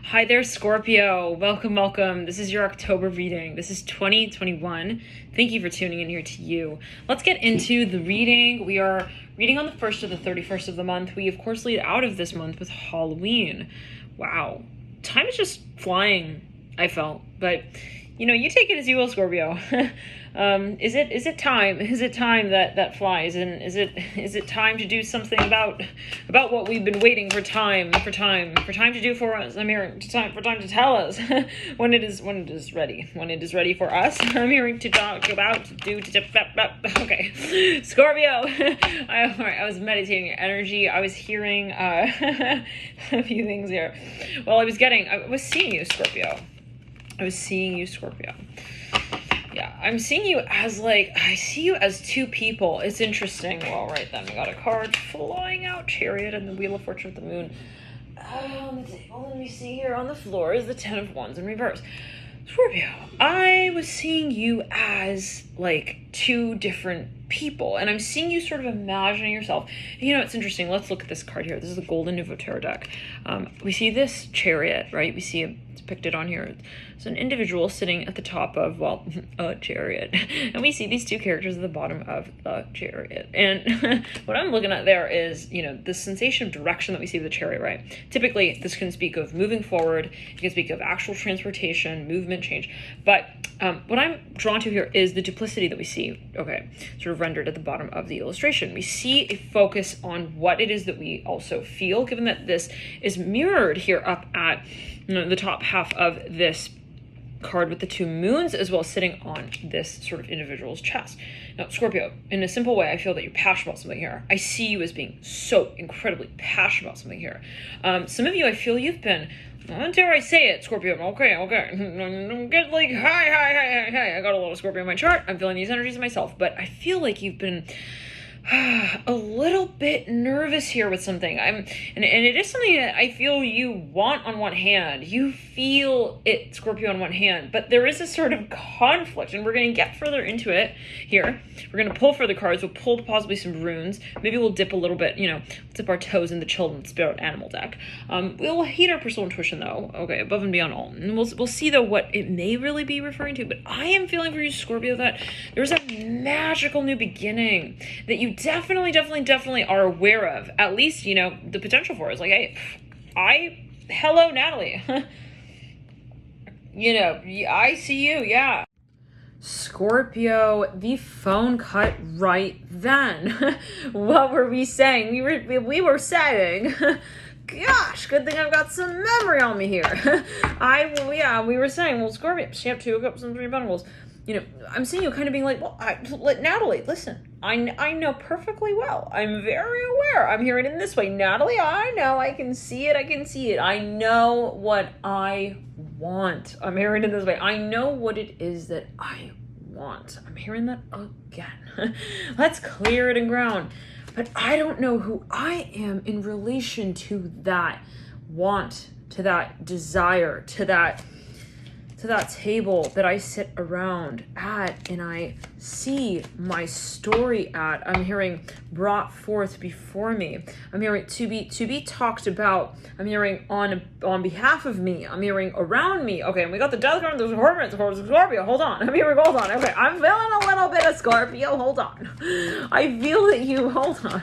Hi there, Scorpio. Welcome, welcome. This is your October reading. This is 2021. Thank you for tuning in here to you. Let's get into the reading. We are reading on the 1st to the 31st of the month. We, of course, lead out of this month with Halloween. Wow. Time is just flying, I felt. But, you take it as you will, Scorpio. Is it time? Is it time that flies? And is it time to do something about what we've been waiting for time to do for us? I'm here for time to tell us when it is ready. When it is ready for us. I'm here to talk about okay. Scorpio. I was meditating your energy. I was hearing a few things here. Well, I was seeing you, Scorpio. Yeah, I'm seeing you as I see you as two people. It's interesting. Well, right then, we got a card flying out, Chariot, and the Wheel of Fortune with the moon. On the table, let me see here. On the floor is the 10 of Wands in reverse. Scorpio, I was seeing you as two different people, and I'm seeing you sort of imagining yourself. It's interesting. Let's look at this card here. This is the Golden Nouveau Tarot deck. We see this Chariot, right? We see it's depicted on here. It's an individual sitting at the top of, a chariot. And we see these two characters at the bottom of the chariot. And what I'm looking at there is, the sensation of direction that we see with the chariot, right? Typically, this can speak of moving forward. It can speak of actual transportation, movement, change. But what I'm drawn to here is the duplicity that we see, sort of rendered at the bottom of the illustration. We see a focus on what it is that we also feel, given that this is mirrored here up at the top half of this card with the two moons, as well as sitting on this sort of individual's chest. Now, Scorpio, in a simple way, I feel that you're passionate about something here. I see you as being so incredibly passionate about something here. Some of you, I feel you've been, dare I say it, Scorpio, okay. Get hi. I got a little Scorpio in my chart. I'm feeling these energies myself, but I feel like you've been a little bit nervous here with something. And it is something that I feel you want on one hand. You feel it, Scorpio, on one hand, but there is a sort of conflict, and we're going to get further into it here. We're going to pull further cards. We'll pull possibly some runes. Maybe we'll dip a little bit, dip our toes in the children's spirit animal deck. We'll heed our personal intuition, though. Okay, above and beyond all. And we'll see, though, what it may really be referring to. But I am feeling for you, Scorpio, that there's a magical new beginning that you definitely are aware of. At least, the potential for it. It's hello, Natalie. I see you, yeah. Scorpio, the phone cut right then. What were we saying? We were saying, gosh, good thing I've got some memory on me here. We were saying, well, Scorpio, she have 2 cups and 3 pentacles. I'm seeing you kind of being Natalie, listen, I know perfectly well. I'm very aware. I'm hearing it in this way. Natalie, I know. I can see it. I know what I want. I'm hearing it this way. I know what it is that I want. I'm hearing that again. Let's clear it and ground. But I don't know who I am in relation to that want, to that desire, to that table that I sit around at and I see my story at. I'm hearing brought forth before me. I'm hearing to be talked about. I'm hearing on behalf of me. I'm hearing around me. Okay, and we got the death card. There's a hornet, Scorpio. Hold on. I'm hearing. Hold on. Okay, I'm feeling a little bit of Scorpio. Hold on. I feel that you. Hold on.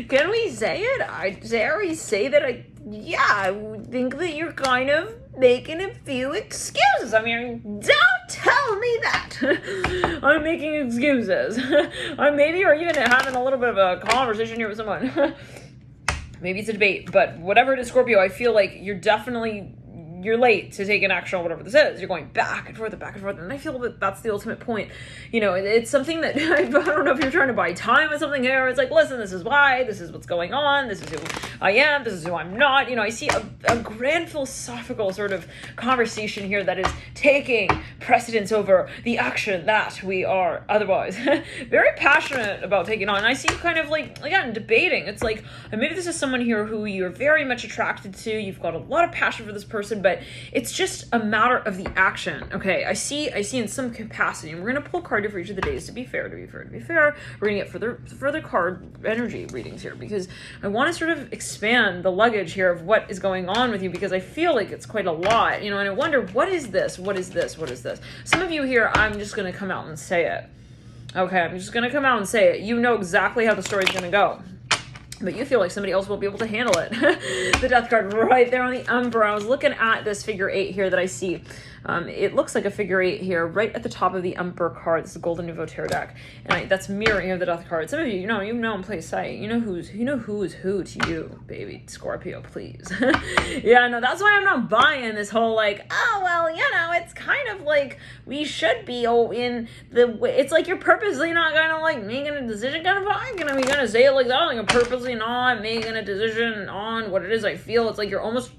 Can we say it? Dare we say that I think that you're kind of making a few excuses. I mean, don't tell me that. I'm making excuses. Maybe you're even having a little bit of a conversation here with someone. Maybe it's a debate, but whatever it is, Scorpio, I feel like you're late to take an action on whatever this is. You're going back and forth, and I feel that that's the ultimate point. It's something that, I don't know if you're trying to buy time with something here. It's listen, this is why, this is what's going on, this is who I am, this is who I'm not. I see a grand philosophical sort of conversation here that is taking precedence over the action that we are otherwise very passionate about taking on. And I see you kind of again, debating. It's maybe this is someone here who you're very much attracted to. You've got a lot of passion for this person, but but it's just a matter of the action. Okay, I see in some capacity, and we're gonna pull a card for each of the days to be fair. We're gonna get further card energy readings here, because I want to sort of expand the luggage here of what is going on with you, because I feel like it's quite a lot, and I wonder, what is this? Some of you here, I'm just gonna come out and say it. Okay, I'm just gonna come out and say it. You know exactly how the story's gonna go, but you feel like somebody else will be able to handle it. The Death card right there on the Emperor. I was looking at this figure 8 here that I see. It looks like a figure 8 here, right at the top of the Emperor card. This is the Golden Nouveau Tarot deck, and that's mirroring of the Death card. Some of you, you know, and play sight. You know who is who to you, baby. Scorpio, please. Yeah, no, that's why I'm not buying this whole like, oh well, it's kind of like we should be in the. It's like you're purposely not gonna like making a decision kind of vibe. Are we gonna say it like that? Like I'm purposely not making a decision on what it is I feel. It's like you're almost.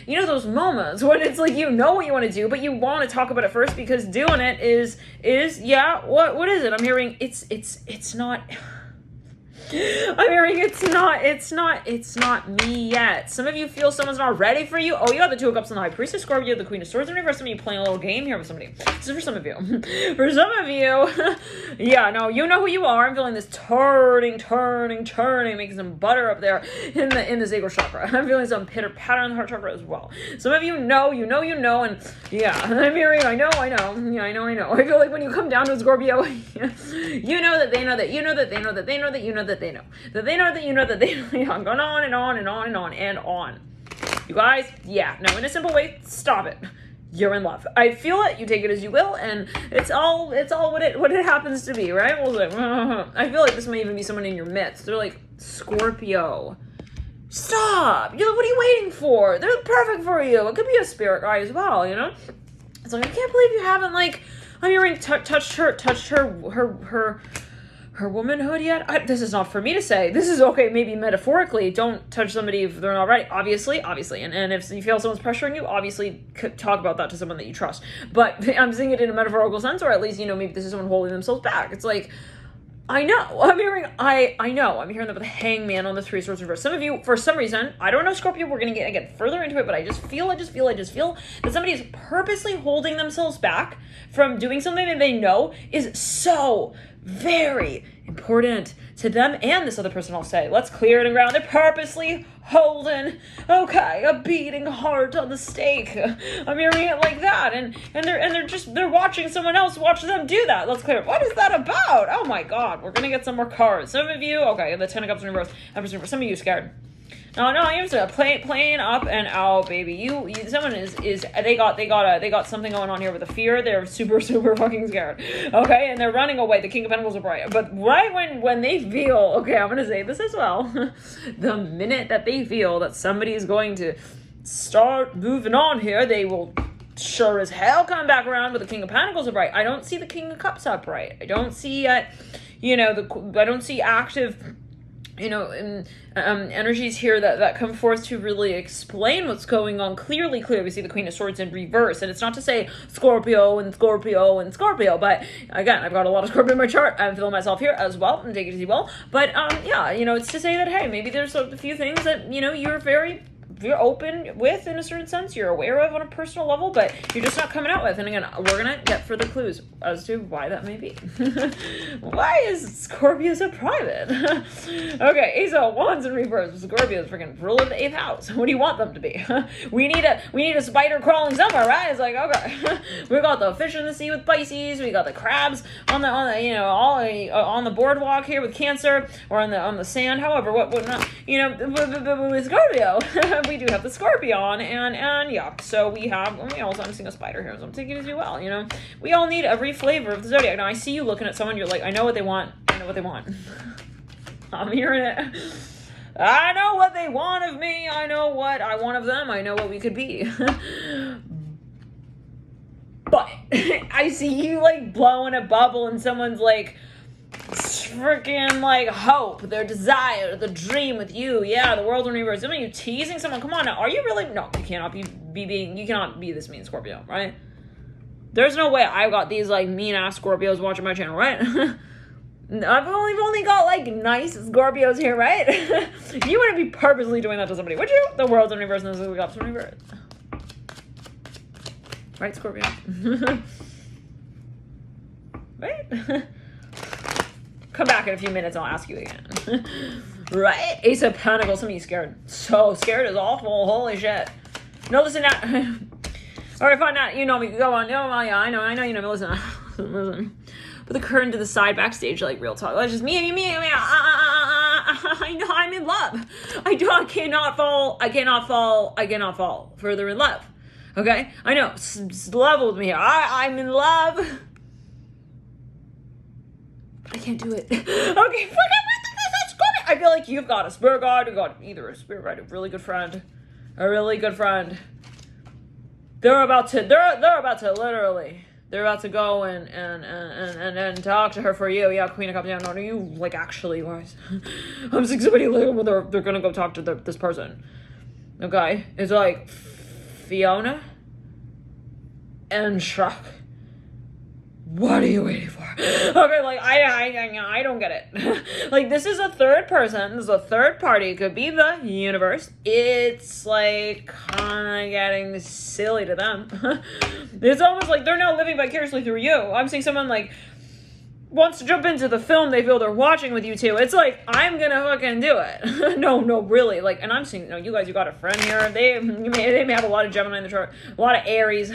Those moments when it's like, what you want to do, but you want to talk about it first, because doing it is what is it? I'm hearing it's not. I'm hearing it's not me yet. Some of you feel someone's not ready for you. Oh, you got the Two of Cups and the High Priestess, Scorpio, the Queen of Swords in reverse. Some of you playing a little game here with somebody. This is for some of you. For some of you, yeah, no, you know who you are. I'm feeling this turning, making some butter up there in the sacral chakra. I'm feeling some pitter patter in the heart chakra as well. Some of you know, and yeah, I'm hearing, I know. Yeah, I know. I feel like when you come down to Scorpio, you know that they know that you know that they know that they know that you know that they know that they know that you know that they know. I'm going on and on and on and on and on. You guys, yeah, no, in a simple way, stop it. You're in love. I feel it. You take it as you will, and it's all what it happens to be, right? Well, like, I feel like this may even be someone in your midst. They're like, Scorpio, stop. What are you waiting for? They're perfect for you. It could be a spirit guy as well. It's like, I can't believe you haven't I'm hearing touched her womanhood yet. This is not for me to say. This is okay, maybe metaphorically. Don't touch somebody if they're not ready. Obviously. And if you feel someone's pressuring you, obviously talk about that to someone that you trust. But I'm saying it in a metaphorical sense, or at least, maybe this is someone holding themselves back. It's like, I know. I'm hearing that with the Hangman on the Three Swords reverse. Some of you, for some reason, I don't know, Scorpio, we're going to get further into it, but I just feel that somebody is purposely holding themselves back from doing something that they know is so very important to them and this other person. I'll say, let's clear it and ground. They're purposely holding, a beating heart on the stake. I'm hearing it like that, and they're watching someone else watch them do that. Let's clear it. What is that about? Oh my God, we're gonna get some more cards. Some of you, the Ten of Cups in reverse. Some of you scared. No, I'm just playing up and out, baby. Someone is they got something going on here with a fear. They're super fucking scared. Okay, and they're running away. The King of Pentacles are bright, but right when they feel, okay, I'm gonna say this as well. The minute that they feel that somebody is going to start moving on here, they will sure as hell come back around. But the King of Pentacles are bright. I don't see the King of Cups upright. I don't see I don't see active. Energies here that come forth to really explain what's going on clearly. We see the Queen of Swords in reverse, and it's not to say Scorpio, but again, I've got a lot of Scorpio in my chart. I'm feeling myself here as well, and take it as you will. But it's to say that, hey, maybe there's a few things that you're open with in a certain sense, you're aware of on a personal level, but you're just not coming out with. And again, we're gonna get further clues as to why that may be. Why is Scorpio so private? Okay, Ace of Wands in reverse. Scorpio's freaking ruler of the 8th house. What do you want them to be? we need a spider crawling somewhere, right? It's like, okay, we got the fish in the sea with Pisces. We got the crabs on the boardwalk here with Cancer, or on the sand. However, what not? With Scorpio. We do have the Scorpion, and yeah, so I'm seeing a spider here, so I'm taking it as you well, we all need every flavor of the zodiac. Now, I see you looking at someone, you're like, I know what they want, I'm hearing it. I know what they want of me, I know what I want of them, I know what we could be. But, I see you, blowing a bubble, and someone's freaking hope, their desire, the dream with you. Yeah, the world in reverse. Are you teasing someone? Come on now. Are you really? No, you cannot you cannot be this mean, Scorpio, right? There's no way I've got these mean ass Scorpios watching my channel, right? I've only got nice Scorpios here, right? You wouldn't be purposely doing that to somebody, would you? The world's in reverse and the cups in reverse. Right, Scorpio? Right? Come back in a few minutes, I'll ask you again. Right? Ace of Pentacles. Some of you scared. So scared is awful. Holy shit. No, listen, now. Alright, fine, now. You know me. Go on. No, yeah, I know you know me. Listen. Listen. Put the curtain to the side backstage, like real talk. That's just me. I know I'm in love. I cannot fall further in love. Okay? I know. Level with me here. I'm in love. I can't do it. Okay, I feel like you've got a spirit guide. You got either a spirit guide, a really good friend. They're about to go and talk to her for you. Yeah, Queen of Cups. Yeah, no, you like actually wise. I'm seeing somebody like they're gonna go talk to this person. Okay, it's like Fiona and Shrek. What are you waiting for? Okay, like, I don't get it. Like, this is a third person. This is a third party. It could be the universe. It's, like, kind of getting silly to them. It's almost like they're now living vicariously through you. I'm seeing someone, like, wants to jump into the film they feel they're watching with you, too. It's like, I'm gonna fucking do it. No, really. Like, and I'm seeing, you guys, you got a friend here. They may have a lot of Gemini in the chart. A lot of Aries.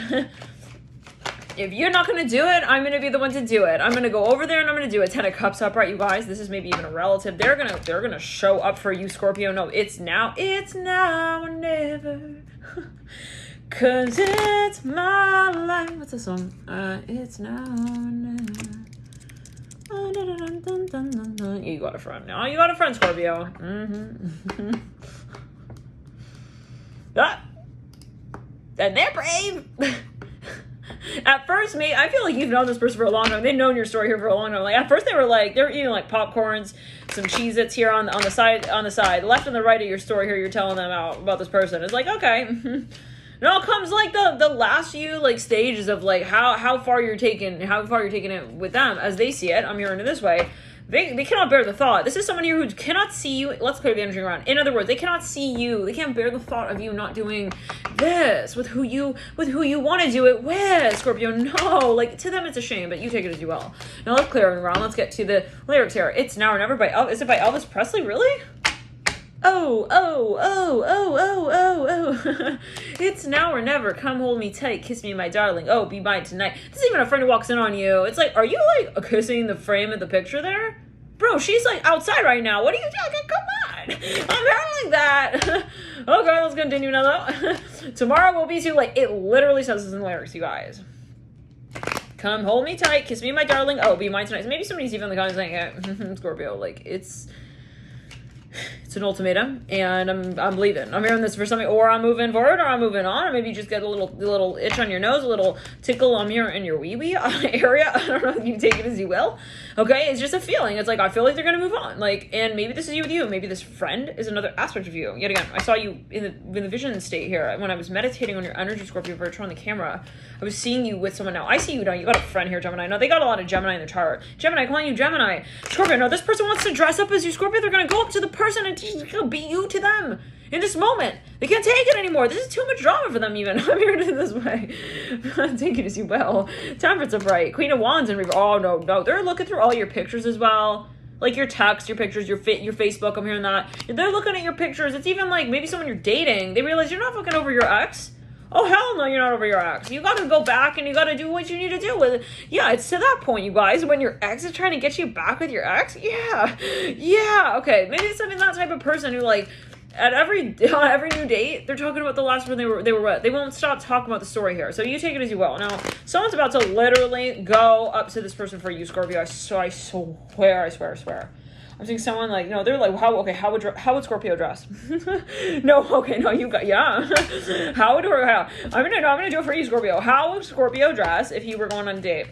If you're not going to do it, I'm going to be the one to do it. I'm going to go over there and I'm going to do it. 10 of Cups upright, you guys. This is maybe even a relative. They're going to show up for you, Scorpio. No, it's now or never. Cause it's my life. What's the song? It's now or never. You got a friend now. You got a friend, Scorpio. Mm-hmm. And they're brave. At first, I feel like you've known this person for a long time. They've known your story here for a long time. Like, at first they were eating like popcorns, some Cheez-Its here on the side, left and the right of your story here. You're telling them about this person. It's like, okay. It all comes like the last few like stages of like how far you're taking it with them as they see it. I'm hearing it this way. They cannot bear the thought. This is someone here who cannot see you. Let's clear the energy around. In other words, they cannot see you. They can't bear the thought of you not doing this with who you want to do it with, Scorpio. No, like to them it's a shame, but you take it as you will. Now let's clear it around. Let's get to the lyrics here. It's Now or Never by is it by Elvis Presley? Really? Oh. It's now or never. Come hold me tight. Kiss me, my darling. Oh, be mine tonight. This is even a friend who walks in on you. It's like, are you like kissing the frame of the picture there? Bro, she's like outside right now. What are you talking? Come on. I'm handling that. Okay, let's continue now though. Tomorrow will be too late. It literally says this in the lyrics, you guys. Come hold me tight. Kiss me, my darling. Oh, be mine tonight. So maybe somebody's even in the comments saying, Scorpio, like it's an ultimatum, and I'm leaving. I'm hearing this for something, or I'm moving forward, or I'm moving on, or maybe you just get a little itch on your nose, a little tickle on here in your wee area. I don't know if you take it as you will. Okay, it's just a feeling. It's like I feel like they're gonna move on. Like, and maybe this is you with you. Maybe this friend is another aspect of you. Yet again, I saw you in the vision state here when I was meditating on your energy, Scorpio, virtual on the camera. I was seeing you with someone now. I see you now. You got a friend here, Gemini. No, they got a lot of Gemini in the chart. Gemini, calling you Gemini. Scorpio, no, this person wants to dress up as you, Scorpio. They're gonna go up to the person and be you to them in this moment. They can't take it anymore. This is too much drama for them even. I'm hearing it this way. Take it as you will. Temperance of Bright. Queen of Wands and Reaver. Oh, no. They're looking through all your pictures as well. Like your text, your pictures, your Facebook. I'm hearing that. They're looking at your pictures. It's even like maybe someone you're dating. They realize you're not fucking over your ex. Oh, hell no, you're not over your ex. You gotta go back and you gotta do what you need to do with it. Yeah, it's to that point, you guys, when your ex is trying to get you back with your ex. Yeah, okay. Maybe it's something that type of person who, like, at every new date, they're talking about the last one they were with. They won't stop talking about the story here. So you take it as you will. Now, someone's about to literally go up to this person for you, Scorpio. I swear. I'm seeing someone like, no, they're like, how would Scorpio dress? No, you got, yeah. I'm gonna do it for you, Scorpio. How would Scorpio dress if you were going on a date?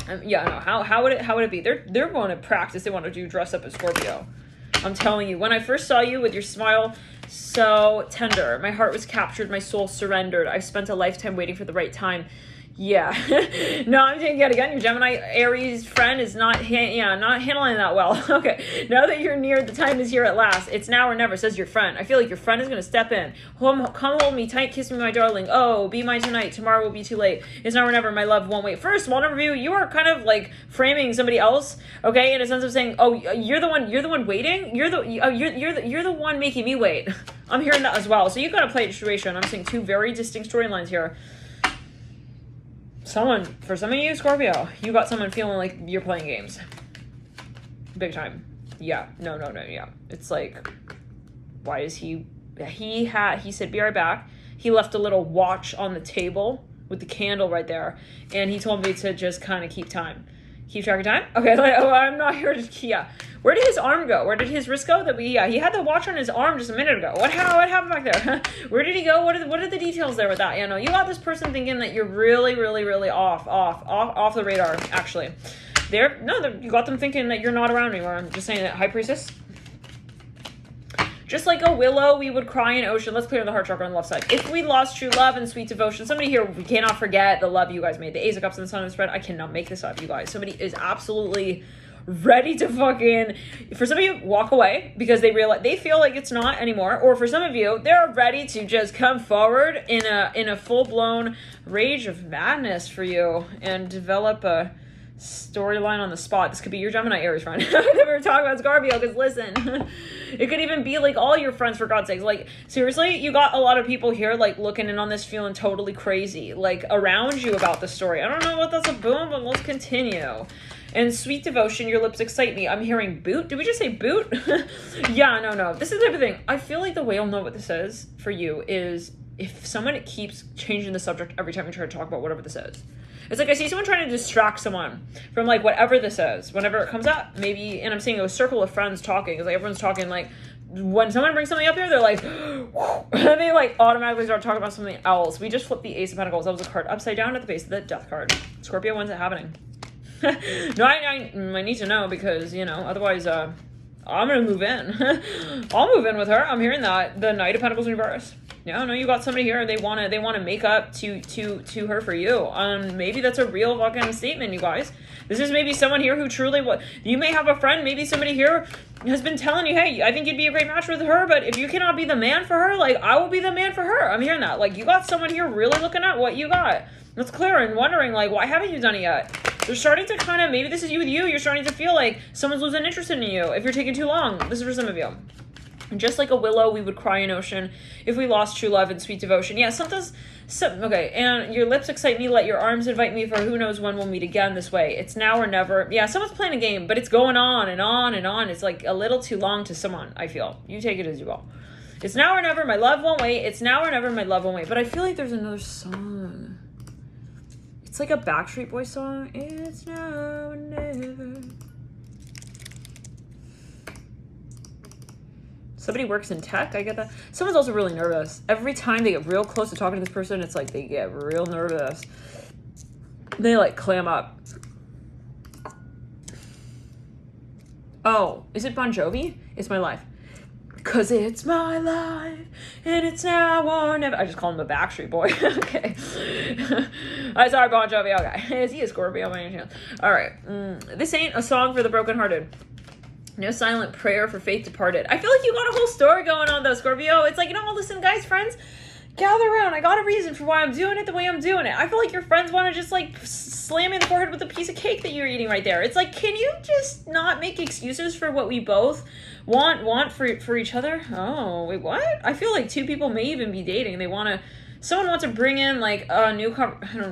How would it be? They're going to practice. They want to do dress up as Scorpio. I'm telling you, when I first saw you with your smile so tender, my heart was captured, my soul surrendered. I've spent a lifetime waiting for the right time. Yeah. No, I'm saying yet again, your Gemini Aries friend is not handling that well. Okay. Now that you're near, the time is here at last. It's now or never, says your friend. I feel like your friend is going to step in. Come hold me tight, kiss me, my darling. Oh, be mine tonight. Tomorrow will be too late. It's now or never, my love won't wait. First, small number review, you are kind of like framing somebody else, okay, in a sense of saying, oh, you're the one waiting. You're the one making me wait. I'm hearing that as well. So you got to play a situation. I'm seeing two very distinct storylines here. For some of you, Scorpio, you got someone feeling like you're playing games. Big time. Yeah. No, yeah. It's like, why is he said, be right back. He left a little watch on the table with the candle right there. And he told me to just kind of keep track of time. Okay, I'm not here to, yeah. Where did his arm go? Where did his wrist go? He had the watch on his arm just a minute ago. What happened back there? Where did he go? What are the details there with that? You know, you got this person thinking that you're really, really, really off the radar, actually. You got them thinking that you're not around anymore. I'm just saying that. High Priestess. Just like a willow, we would cry in ocean. Let's clear the heart chakra on the left side. If we lost true love and sweet devotion, somebody here, we cannot forget the love you guys made. The Ace of Cups and the Sun of the Spread. I cannot make this up, you guys. Somebody is absolutely ready to fucking, for some of you, walk away because they feel like it's not anymore. Or for some of you, they're ready to just come forward in a full-blown rage of madness for you and develop a storyline on the spot. This could be your Gemini Aries friend. We were talking about Scorpio, because listen, it could even be like all your friends, for God's sakes. Like, seriously, you got a lot of people here like looking in on this, feeling totally crazy, like around you about the story. I don't know what that's a boom, but let's continue. And sweet devotion, your lips excite me. I'm hearing boot. Did we just say boot? Yeah, no. This is the type of thing. I feel like the way I'll know what this is for you is if someone keeps changing the subject every time we try to talk about whatever this is. It's like I see someone trying to distract someone from like whatever this is. Whenever it comes up, maybe, and I'm seeing a circle of friends talking. It's like everyone's talking, like when someone brings something up here, they're like, and they like automatically start talking about something else. We just flipped the Ace of Pentacles. That was a card upside down at the base of the Death card. Scorpio, when's it happening? No, I need to know because, you know, otherwise, I'm going to move in. I'll move in with her. I'm hearing that. The Knight of Pentacles in reverse. Yeah, no, you got somebody here. They want to make up to her for you. Maybe that's a real fucking statement, you guys. This is maybe someone here who truly, you may have a friend, maybe somebody here has been telling you, hey, I think you'd be a great match with her, but if you cannot be the man for her, like, I will be the man for her. I'm hearing that. Like, you got someone here really looking at what you got. That's clear, and wondering, like, why haven't you done it yet? They're starting to kind of, maybe this is you with you, you're starting to feel like someone's losing interest in you if you're taking too long. This is for some of you. Just like a willow, we would cry in ocean if we lost true love and sweet devotion. Yeah, okay, and your lips excite me, let your arms invite me, for who knows when we'll meet again this way. It's now or never. Yeah, someone's playing a game, but it's going on and on and on. It's like a little too long to someone, I feel. You take it as you will. It's now or never, my love won't wait. It's now or never, my love won't wait. But I feel like there's another song. It's like a Backstreet Boys song. It's now or never. Somebody works in tech, I get that. Someone's also really nervous. Every time they get real close to talking to this person, it's like they get real nervous. They like clam up. Oh, is it Bon Jovi? It's My Life. 'Cause it's my life, and it's now or never. I just call him a Backstreet Boy. Okay. I'm sorry, Bon Jovi. Okay. Is he a Scorpio by any chance? All right. This ain't a song for the brokenhearted. No silent prayer for faith departed. I feel like you got a whole story going on though, Scorpio. It's like, you know, listen, guys, friends, gather around. I got a reason for why I'm doing it the way I'm doing it. I feel like your friends want to just like slam me in the forehead with a piece of cake that you're eating right there. It's like, can you just not make excuses for what we both want for each other? Oh, wait, what? I feel like two people may even be dating. Someone wants to bring in like a new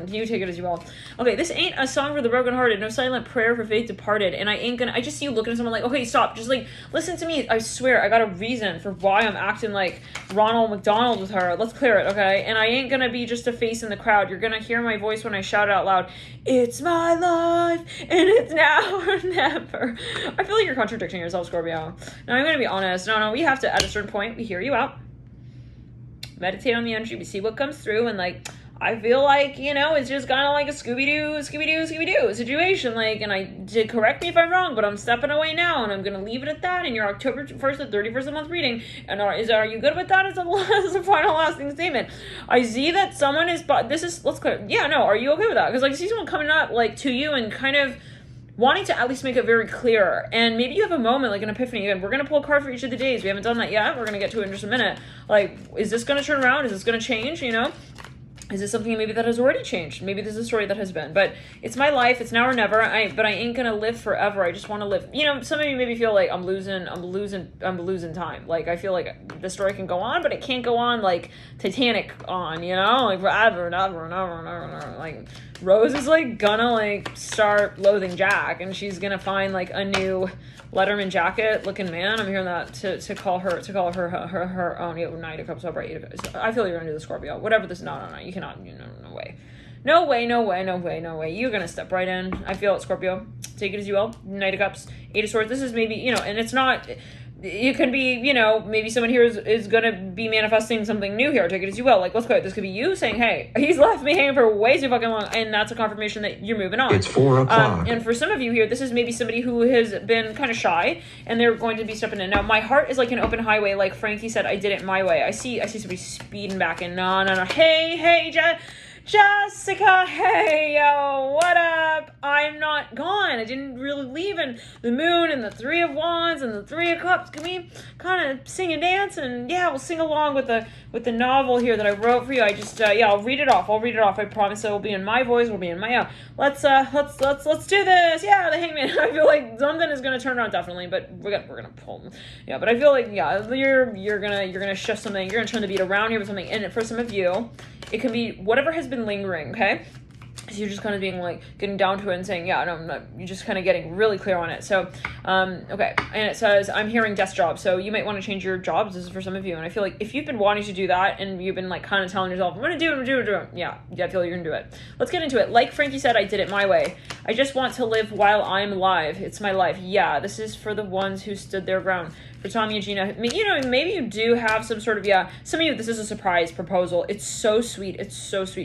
you take it as you will. Okay, this ain't a song for the brokenhearted. No silent prayer for faith departed. And I just see you looking at someone like, okay, stop. Just like, listen to me. I swear, I got a reason for why I'm acting like Ronald McDonald with her. Let's clear it, okay? And I ain't gonna be just a face in the crowd. You're gonna hear my voice when I shout it out loud. It's my life, and it's now or never. I feel like you're contradicting yourself, Scorpio. Now, I'm gonna be honest. No, we have to, at a certain point, we hear you out. Meditate on the energy, we see what comes through, and like, I feel like, you know, it's just kind of like a Scooby-Doo situation. Like, and I did, correct me if I'm wrong, but I'm stepping away now, and I'm going to leave it at that in your October 1st to 31st of the month reading. And are you good with that as a final lasting statement? I see that someone is, let's clear. Yeah, no, are you okay with that? Because, like, I see someone coming up, like, to you and kind of wanting to at least make it very clear. And maybe you have a moment, like an epiphany. Again, we're going to pull a card for each of the days. We haven't done that yet. We're going to get to it in just a minute. Like, is this going to turn around? Is this going to change, you know? Is this something maybe that has already changed? Maybe this is a story that has been. But it's my life. It's now or never. But I ain't going to live forever. I just want to live. You know, some of you maybe feel like I'm losing time. Like, I feel like the story can go on, but it can't go on like Titanic on, you know? Like, forever and ever and ever and ever and ever. Like, Rose is, like, gonna, like, start loathing Jack, and she's gonna find, like, a new Letterman jacket looking man. I'm hearing that to call her own. Knight of Cups over 8 of Cups. I feel you're gonna do the Scorpio. Whatever this, no, you cannot, no way. No way. You're gonna step right in. I feel it, Scorpio. Take it as you will. Knight of Cups, 8 of Swords. This is maybe, you know, and it's not, it could be, you know, maybe someone here is going to be manifesting something new here. Take it as you will. Like, let's go. This could be you saying, hey, he's left me hanging for way too fucking long. And that's a confirmation that you're moving on. It's 4 o'clock. And for some of you here, this is maybe somebody who has been kind of shy and they're going to be stepping in. Now, my heart is like an open highway. Like Frankie said, I did it my way. I see somebody speeding back in. No. Hey, Jessica, hey, yo, what up? I'm not gone. I didn't really leave. And the moon and the 3 of Wands and the 3 of Cups. Can we kind of sing and dance? And yeah, we'll sing along with the novel here that I wrote for you. I just, I'll read it off. I promise it will be in my voice. Will be in my, let's do this. Yeah, the Hangman. I feel like something is going to turn around definitely, but we're going to pull. Yeah, but I feel like, yeah, you're going to shift something. You're going to turn the beat around here with something. And for some of you, it can be whatever has been lingering, okay? So you're just kind of being like, getting down to it and saying, yeah, no, I'm not, you're just kind of getting really clear on it. So, okay. And it says, I'm hearing desk job. So you might want to change your jobs. This is for some of you. And I feel like if you've been wanting to do that and you've been like kind of telling yourself, I'm going to do it. Yeah, I feel like you're going to do it. Let's get into it. Like Frankie said, I did it my way. I just want to live while I'm alive. It's my life. Yeah, this is for the ones who stood their ground. For Tommy and Gina, you know, maybe you do have some sort of, some of you, this is a surprise proposal. It's so sweet.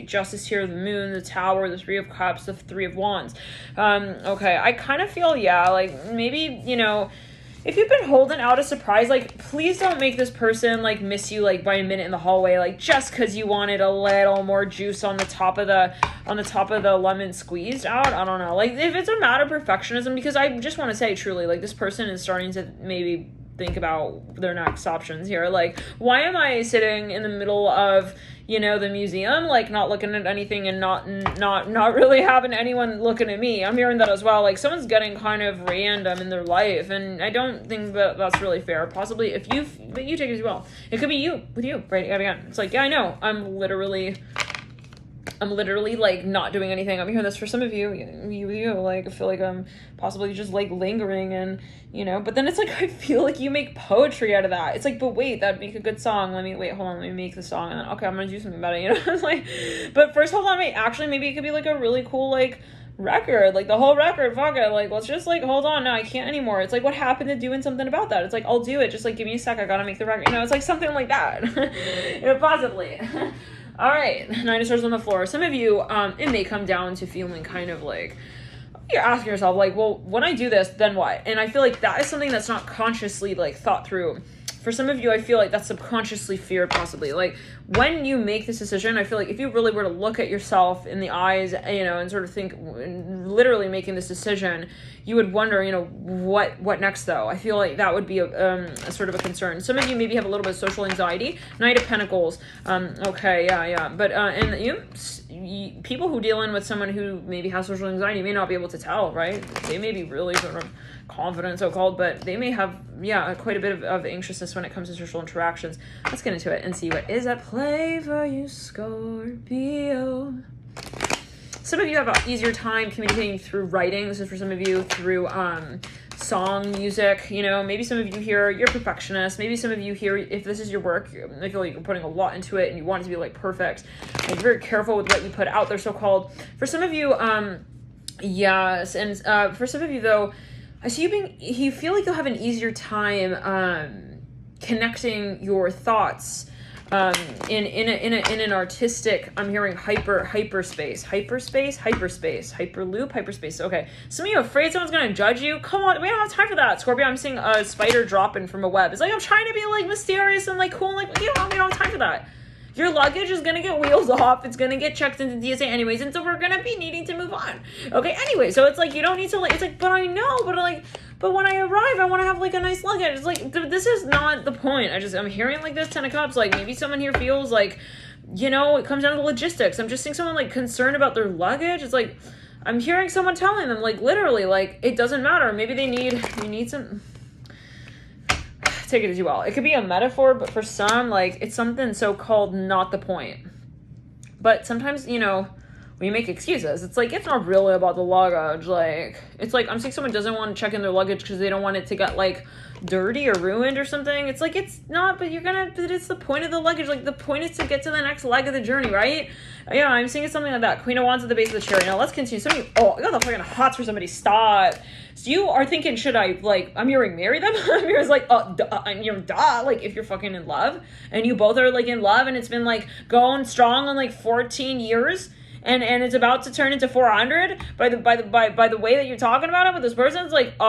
Justice here, the moon, the tower, the 3 of Cups, the 3 of Wands. Okay, I kind of feel, like maybe, you know, if you've been holding out a surprise, like, please don't make this person, like, miss you, like, by a minute in the hallway, like, just because you wanted a little more juice on the top of the lemon squeezed out. I don't know. Like, if it's a matter of perfectionism, because I just want to say, truly, like, this person is starting to maybe think about their next options here. Like, why am I sitting in the middle of, you know, the museum, like, not looking at anything and not really having anyone looking at me? I'm hearing that as well. Like, someone's getting kind of random in their life, and I don't think that that's really fair. Possibly, but you take it as well. It could be you, with you, right? Again, it's like, yeah, I know. I'm literally like not doing anything. I'm hearing this for some of you, like, I feel like I'm possibly just like lingering and, you know, but then it's like, I feel like you make poetry out of that. It's like, but wait, that'd make a good song. Hold on, let me make the song, and then, okay, I'm gonna do something about it, you know? It's like, but first, hold on, maybe it could be like a really cool, like, record, like the whole record, fuck it, like, let's just, like, hold on, no, I can't anymore. It's like, what happened to doing something about that? It's like, I'll do it, just, like, give me a sec, I gotta make the record, you know? It's like something like that. You know, possibly. All right, 9 of Swords on the floor. Some of you, it may come down to feeling kind of like, you're asking yourself, like, well, when I do this, then what? And I feel like that is something that's not consciously, like, thought through. For some of you, I feel like that's subconsciously feared, possibly. Like, when you make this decision, I feel like if you really were to look at yourself in the eyes, you know, and sort of think, literally making this decision, you would wonder, you know, what next, though? I feel like that would be a sort of a concern. Some of you maybe have a little bit of social anxiety. Knight of Pentacles. Okay, yeah. But, and people who deal in with someone who maybe has social anxiety may not be able to tell, right? They may be really sort of confident, so-called, but they may have, quite a bit of anxiousness when it comes to social interactions. Let's get into it and see what is at play for you, Scorpio. Some of you have an easier time communicating through writing. This is for some of you through song, music. You know, maybe some of you here, you're perfectionists. Maybe some of you here, if this is your work, I feel like you're putting a lot into it and you want it to be, like, perfect. And you're very careful with what you put out there, so-called. For some of you, yes. And for some of you, though, I see you feel like you'll have an easier time connecting your thoughts in an artistic, I'm hearing hyperspace, hyperloop, hyperspace. Okay, some of you afraid someone's gonna judge you. Come on, we don't have time for that, Scorpio. I'm seeing a spider dropping from a web. It's like I'm trying to be like mysterious and like cool, and, like we don't have time for that. Your luggage is gonna get wheels off. It's gonna get checked into DSA anyways, and so we're gonna be needing to move on. Okay, anyway, so it's like you don't need to like. It's like, but I know, but when I arrive, I want to have like a nice luggage. It's like this is not the point. I'm hearing like this 10 of Cups. Like maybe someone here feels like, you know, it comes down to the logistics. I'm just seeing someone like concerned about their luggage. It's like I'm hearing someone telling them like literally like it doesn't matter. Maybe you need some. Take it as you will. It could be a metaphor, but for some, like, it's something so-called not the point. But sometimes, you know, when you make excuses, it's like, it's not really about the luggage. Like, it's like, I'm seeing someone doesn't want to check in their luggage because they don't want it to get, like, dirty or ruined or something. It's like, it's not, but it's the point of the luggage. Like, the point is to get to the next leg of the journey, right? Yeah, I'm seeing something like that. Queen of Wands at the base of the chariot. Now, let's continue. I got the fucking hots for somebody. Stop. So you are thinking, should I, like, I'm hearing marry them? I'm hearing, like, like, if you're fucking in love, and you both are, like, in love, and it's been, like, going strong on, like, 14 years, and it's about to turn into 400 by the way that you're talking about it with this person. It's like,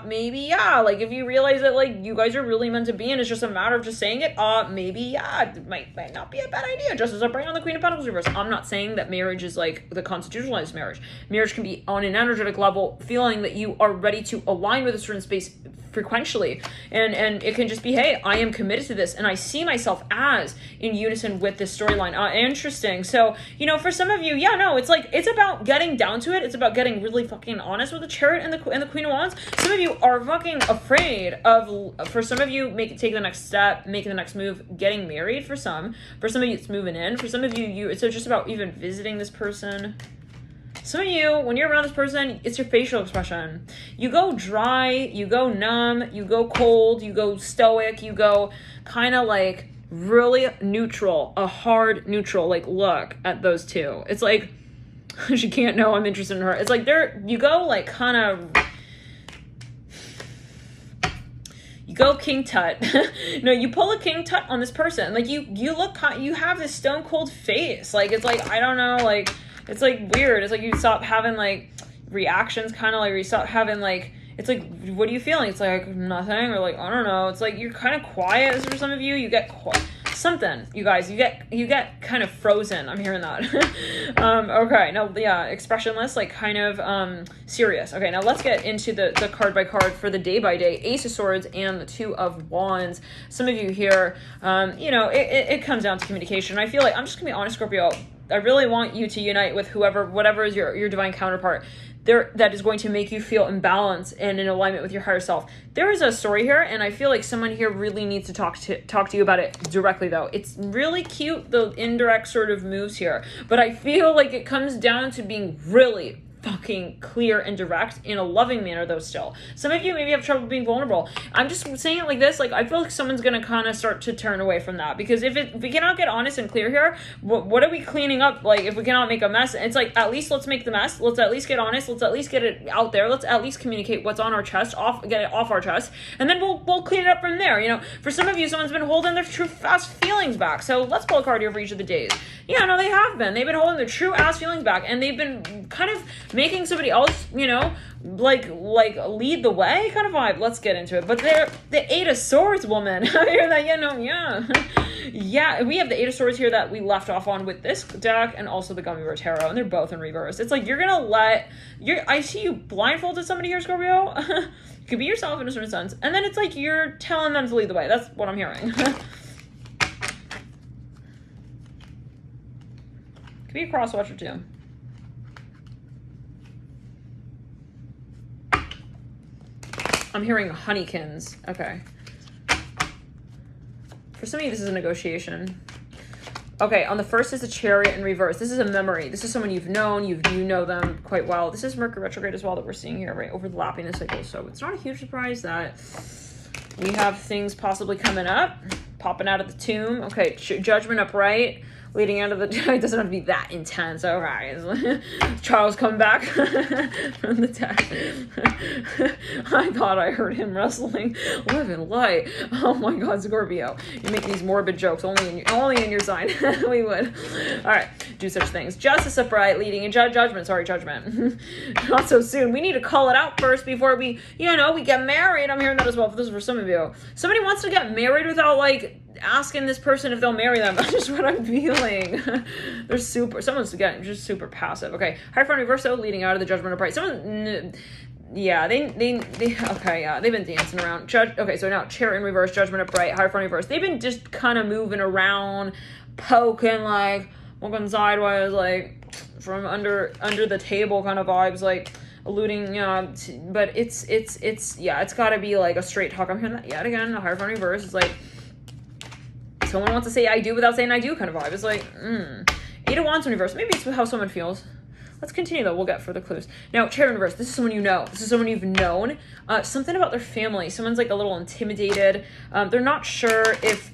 maybe, yeah. Like, if you realize that, like, you guys are really meant to be, and it's just a matter of just saying it, maybe, yeah, it might not be a bad idea. Just as I bring on the Queen of Pentacles reverse. I'm not saying that marriage is, like, the constitutionalized marriage. Marriage can be on an energetic level, feeling that you are ready to align with a certain space frequentially, and it can just be, hey, I am committed to this, and I see myself as in unison with this storyline. Interesting. So, you know, for some of you, yeah, no, it's like, it's about getting down to it. It's about getting really fucking honest with the chariot and the Queen of Wands. Some of you are fucking afraid of, for some of you, take the next step, making the next move, getting married. For some of you, it's moving in. For some of you, it's just about even visiting this person. Some of you, when you're around this person, it's your facial expression. You go dry, you go numb, you go cold, you go stoic, you go kind of like really neutral, a hard neutral, like look at those two. It's like, she can't know I'm interested in her. It's like you go like kind of, you go King Tut. No, you pull a King Tut on this person. Like you look, you have this stone cold face. Like, it's like, I don't know, like, it's like weird. It's like you stop having like reactions, kind of like you stop having like, it's like, what are you feeling? It's like nothing, or like, I don't know. It's like you're kind of quiet. For some of you, you get something, you guys, you get kind of frozen. I'm hearing that. Okay, now, yeah, expressionless, like kind of serious. Okay, now let's get into the card by card for the day by day. Ace of Swords and the Two of Wands. Some of you here, you know, it comes down to communication. I feel like, I'm just gonna be honest, Scorpio, I really want you to unite with whatever is your divine counterpart there, that is going to make you feel in balance and in alignment with your higher self. There is a story here, and I feel like someone here really needs to talk to you about it directly, though. It's really cute, the indirect sort of moves here, but I feel like it comes down to being really fucking clear and direct in a loving manner, though. Still, some of you maybe have trouble being vulnerable. I'm just saying it like this, like I feel like someone's gonna kind of start to turn away from that, because if we cannot get honest and clear here, what are we cleaning up? Like, if we cannot make a mess, it's like, at least let's make the mess. Let's at least get honest. Let's at least get it out there. Let's at least communicate what's on our chest, get it off our chest, and then we'll clean it up from there. You know, for some of you, someone's been holding their true fast feelings back. So let's pull a card here for each of the days. Yeah, no, they have been. They've been holding their true ass feelings back, and they've been kind of making somebody else, you know, like lead the way kind of vibe. Let's get into it. But they're the Eight of Swords woman. I hear that, you know, yeah. Yeah, we have the Eight of Swords here that we left off on with this deck, and also the Gummy Bear Tarot, and they're both in reverse. It's like, I see you blindfolded somebody here, Scorpio. You could be yourself in a certain sense, and then it's like you're telling them to lead the way. That's what I'm hearing. Could be a cross watcher too. I'm hearing honeykins. Okay. For some of you, this is a negotiation. Okay, on the first is the Chariot in reverse. This is a memory. This is someone you've known. You know them quite well. This is Mercury retrograde as well that we're seeing here, right? Overlapping the cycle. So it's not a huge surprise that we have things possibly coming up, popping out of the tomb. Okay, Judgment upright. leading out of the, it doesn't have to be that intense. Okay. Charles come back from the dead. I thought I heard him wrestling. Live in light. Oh my God, Scorpio. You make these morbid jokes only in your sign. We would. All right. Do such things. Justice upright, leading in judgment. Sorry, judgment. Not so soon. We need to call it out first before we get married. I'm hearing that as well. This is for some of you. Somebody wants to get married without like asking this person if they'll marry them. That's just what I'm feeling. Someone's getting just super passive. Okay. Hierophant reverso, leading out of the judgment upright. Yeah, they've been dancing around. Okay, so now Chariot in reverse, judgment upright, Hierophant reverse. They've been just kind of moving around, poking, like walking sideways, like from under the table kind of vibes, like alluding, but it's got to be like a straight talk. I'm hearing that yet again. A Hierophant reverse is like someone wants to say I do without saying I do kind of vibe. It's like, Eight of Wands in reverse. Maybe it's how someone feels. Let's continue though. We'll get further clues. Now, Chariot in reverse. This is someone you know. This is someone you've known. Something about their family. Someone's like a little intimidated. They're not sure if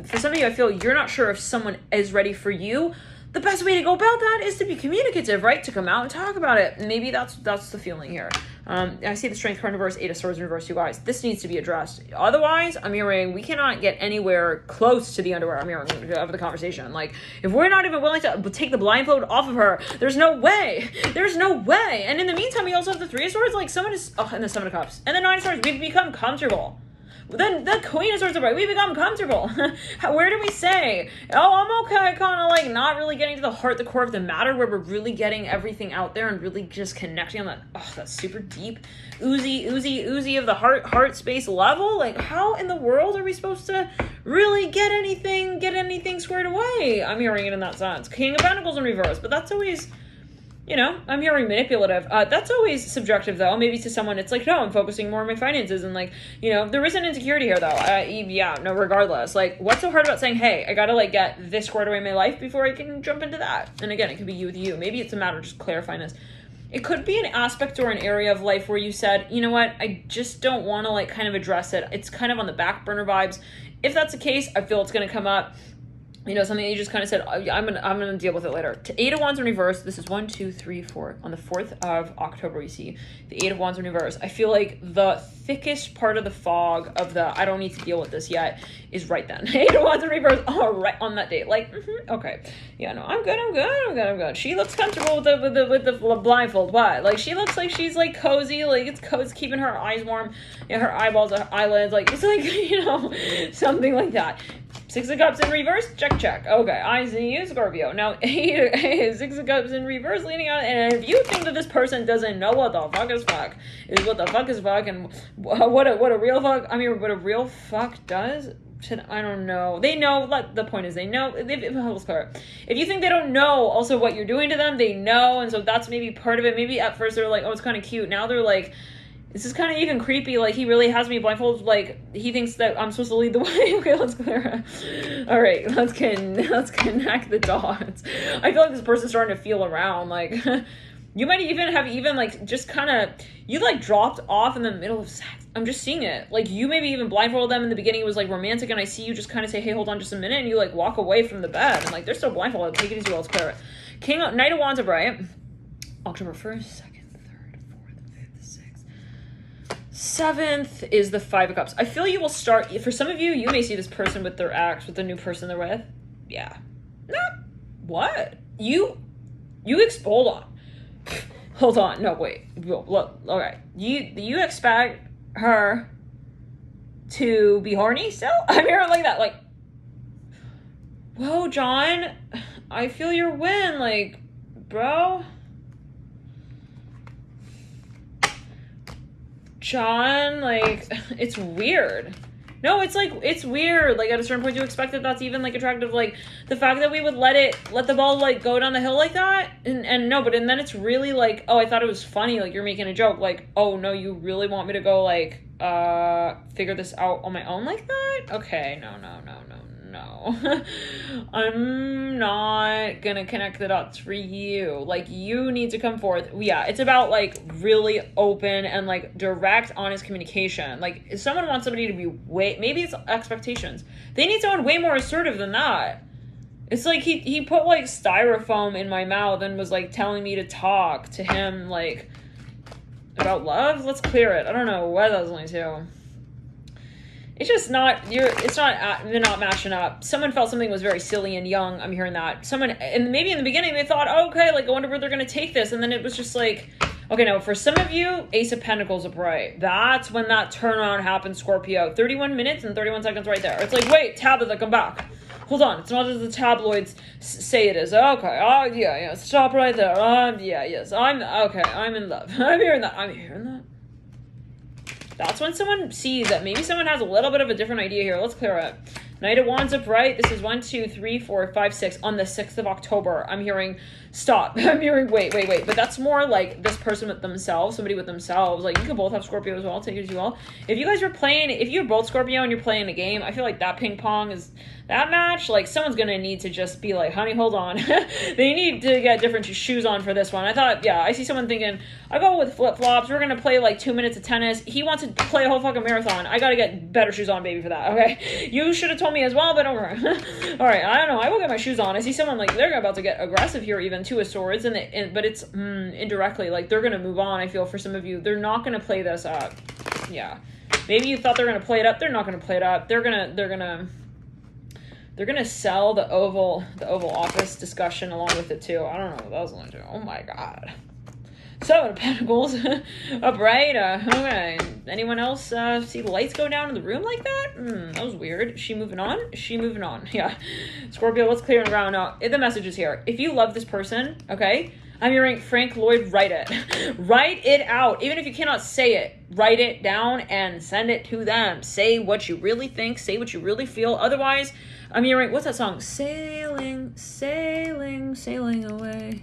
for some of you, I feel you're not sure if someone is ready for you. The best way to go about that is to be communicative, right? To come out and talk about it. Maybe that's the feeling here. I see the Strength card in reverse, Eight of Swords in reverse, you guys. This needs to be addressed. Otherwise, I'm hearing we cannot get anywhere close to the underwear. I'm hearing of the conversation. Like, if we're not even willing to take the blindfold off of her, there's no way. There's no way. And in the meantime, we also have the Three of Swords. Like, someone is... Oh, and the Seven of Cups. And the Nine of Swords. We've become comfortable. Then the Queen of Swords, we become comfortable. Where do we say, oh, I'm okay, kind of like not really getting to the core of the matter, where we're really getting everything out there and really just connecting on that, that super deep, oozy of the heart space level? Like, how in the world are we supposed to really get anything squared away? I'm hearing it in that sense. King of Pentacles in reverse, but that's always... I'm hearing manipulative. That's always subjective, though. Maybe to someone, it's like, no, I'm focusing more on my finances. And, like, there is an insecurity here, though. Regardless. Like, what's so hard about saying, hey, I gotta, like, get this squared away in my life before I can jump into that? And, again, it could be you with you. Maybe it's a matter of just clarifying this. It could be an aspect or an area of life where you said, you know what, I just don't want to, like, kind of address it. It's kind of on the back burner vibes. If that's the case, I feel it's going to come up. Something that you just kind of said, I'm gonna deal with it later. Eight of Wands in reverse. This is 1, 2, 3, 4. On the 4th of October, you see the Eight of Wands in reverse. I feel like the thickest part of the fog of the I don't need to deal with this yet is right then. Eight of Wands in reverse. Oh, right on that date. Like, okay, yeah, no, I'm good. She looks comfortable with the blindfold. What? Like, she looks like she's like cozy. Like, it's keeping her eyes warm. Yeah, her eyeballs, her eyelids. Like, it's like something like that. Six of Cups in reverse, check. Okay, I see you, Scorpio. Now, Six of Cups in reverse, leaning out. And if you think that this person doesn't know what the fuck is fuck, and what a real fuck, what a real fuck does, I don't know. They know, the point is they know. If you think they don't know also what you're doing to them, they know. And so that's maybe part of it. Maybe at first they're like, oh, it's kind of cute. Now they're like, this is kind of even creepy. Like, he really has me blindfolded. Like, he thinks that I'm supposed to lead the way. Okay, let's clear. All right, let's connect the dots. I feel like this person's starting to feel around. Like, you might even like just kind of, you like dropped off in the middle of sex. I'm just seeing it. Like, you maybe even blindfolded them in the beginning. It was like romantic, and I see you just kind of say, hey, hold on just a minute, and you like walk away from the bed, and like they're still blindfolded. Take it easy, let's clear it. Knight of Wands upright. October 1st, 2nd, 3rd, 4th, 5th, 6th. 7th is the Five of Cups. I feel you will start, for some of you, you may see this person with their ex, with the new person they're with. Yeah. No. What? You hold on. Hold on. No, wait. Look. Okay. You expect her to be horny still? I'm hearing like that. Like, whoa, John. I feel your win. Like, bro. John, like, it's weird. No, it's like, it's weird. Like, at a certain point, you expect that that's even, like, attractive. Like, the fact that we would let the ball, like, go down the hill like that. And then it's really like, oh, I thought it was funny. Like, you're making a joke. Like, oh, no, you really want me to go, like, figure this out on my own like that? Okay, no. I'm not gonna connect the dots for you. Like, you need to come forth. Yeah, it's about, like, really open and, like, direct, honest communication. Like, if someone wants somebody to be maybe it's expectations. They need someone way more assertive than that. It's like he put like styrofoam in my mouth and was like telling me to talk to him like about love. Let's clear it. I don't know what that was only to. It's just not, they're not matching up. Someone felt something was very silly and young. I'm hearing that. Someone, and maybe in the beginning they thought, oh, okay, like I wonder where they're going to take this. And then it was just like, okay, no, for some of you, Ace of Pentacles upright. That's when that turnaround happens, Scorpio. 31 minutes and 31 seconds right there. It's like, wait, Tabitha, come back. Hold on, it's not as the tabloids say it is. Okay, oh, yeah, stop right there. I'm in love. I'm hearing that. That's when someone sees that maybe someone has a little bit of a different idea here. Let's clear it. Knight of Wands upright. This is 1, 2, 3, 4, 5, 6. On the 6th of October, I'm hearing stop. I'm hearing wait. But that's more like this person with themselves, somebody with themselves. Like, you could both have Scorpio as well. Take it as you will. If you guys are playing, if you're both Scorpio and you're playing a game, I feel like that ping pong is that match. Like, someone's going to need to just be like, honey, hold on. They need to get different shoes on for this one. I thought, yeah, I see someone thinking, I'll go with flip-flops. We're going to play like 2 minutes of tennis. He wants to play a whole fucking marathon. I got to get better shoes on, baby, for that. Okay. You should have told me as well, but over. All right. I don't know. I will get my shoes on. I see someone like they're about to get aggressive here, even 2 of Swords, but it's indirectly like they're going to move on. I feel for some of you, they're not going to play this up. Yeah. Maybe you thought they're going to play it up. They're not going to play it up. They're going to sell the Oval Office discussion along with it too. I don't know what that was going to do. Oh my God. 7 of Pentacles upright. Okay. Anyone else see the lights go down in the room like that? That was weird. Is she moving on? Yeah. Scorpio, let's clear the ground now. The message is here. If you love this person, okay, I'm hearing Frank Lloyd, write it. Write it out. Even if you cannot say it, write it down and send it to them. Say what you really think. Say what you really feel. Otherwise, I'm hearing, what's that song? Sailing away.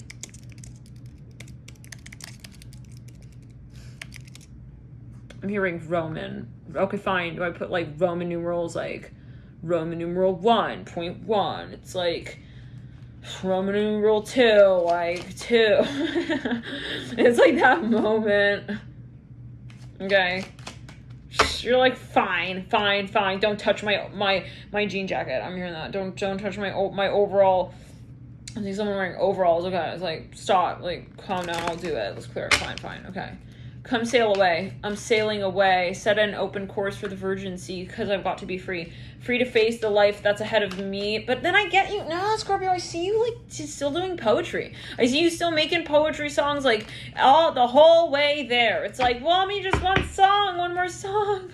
I'm hearing Roman. Okay, fine. Do I put like Roman numerals, like Roman numeral 1.1? It's like Roman numeral 2, like 2. It's like that moment. Okay. You're like, fine. Don't touch my jean jacket. I'm hearing that. Don't touch my overall. I think someone wearing overalls. Okay, it's like, stop. Like, calm down. I'll do it. Let's clear it. Fine. Okay. Come sail away. I'm sailing away. Set an open course for the Virgin Sea because I've got to be free. Free to face the life that's ahead of me. But then I get you. No, Scorpio, I see you like still doing poetry. I see you still making poetry songs like the whole way there. It's like, well, me just one more song.